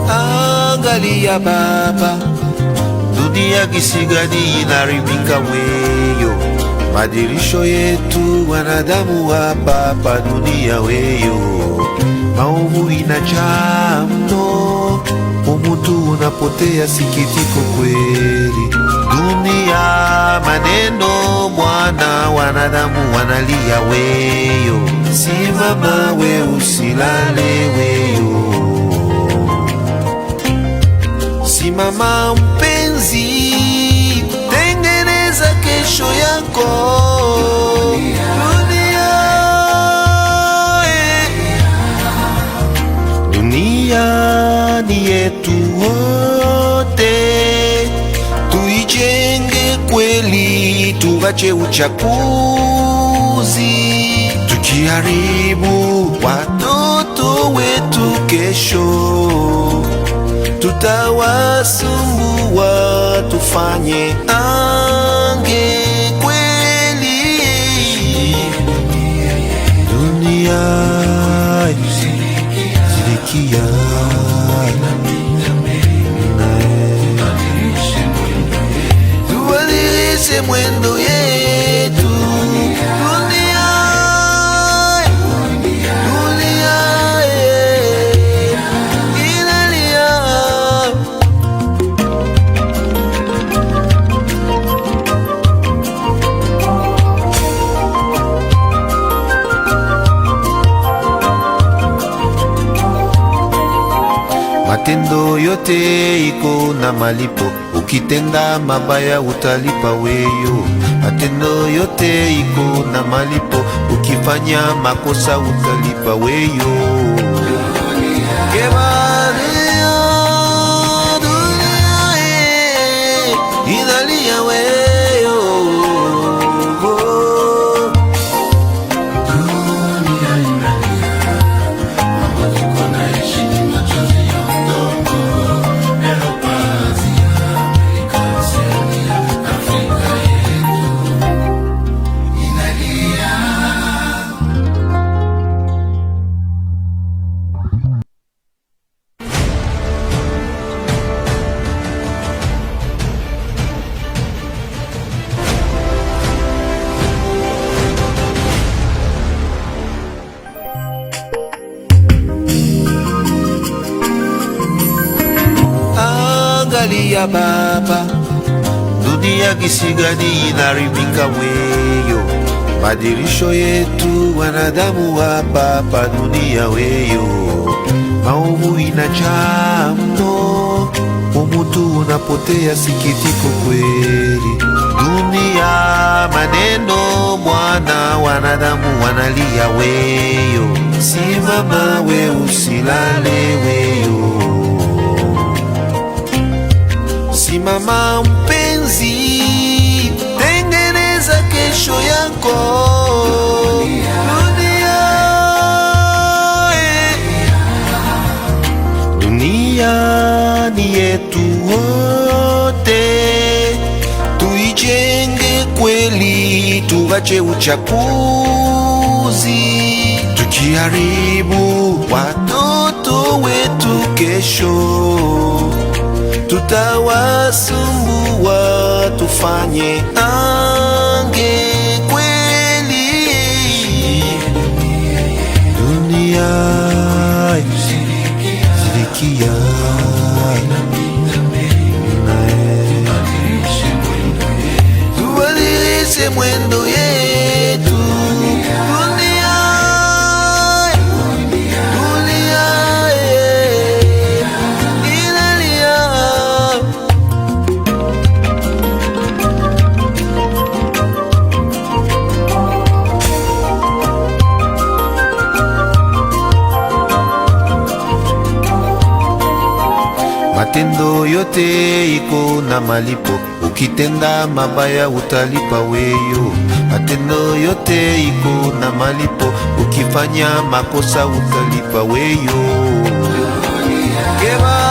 Angalia baba, dunia kisigani inaribika weyo, madirisho yetu wanadamu hapa dunia weyo, maovu inajaa mno, umutu unapotea, sikitiko kweli. Dunia maneno mwana, wanadamu wanalia weyo, simama we usilale weyo. Simama mpenzi, tengeneza kesho yako. Dunia ni yetu wote, tuijenge kweli, tuache uchaguzi, tukiharibu watoto wetu kesho tutawasumbua, tufanye ange kweli. Dunia zilikia, tubadilishe mwendo yetu. Matendo yote iko na malipo, ukitenda mabaya utalipa weyo. Matendo yote iko na malipo, ukifanya makosa utalipa weyo. Kebalia dunia inalia weyo, angalia baba, dunia kisigani inaribika weyo, madirisho yetu wanadamu hapa dunia weyo, maovu inajaa mno, umutu unapotea, sikitiko kweli. Dunia maneno mwana, wanadamu wanalia weyo, simama we usilale weyo. Simama mpenzi, tengeneza kesho yako. Dunia ni yetu wote, tuijenge kweli, tuache uchaguzi, tukiharibu watoto wetu kesho tutawasumbua, tufanye ange kweli. Dunia zilikia, tubadilishe mwendo yetu. matendo yote iko na malipo. Ukitenda mabaya utalipa weyo. Matendo yote iko na malipo. Ukifanya makosa utalipa weyo. Keba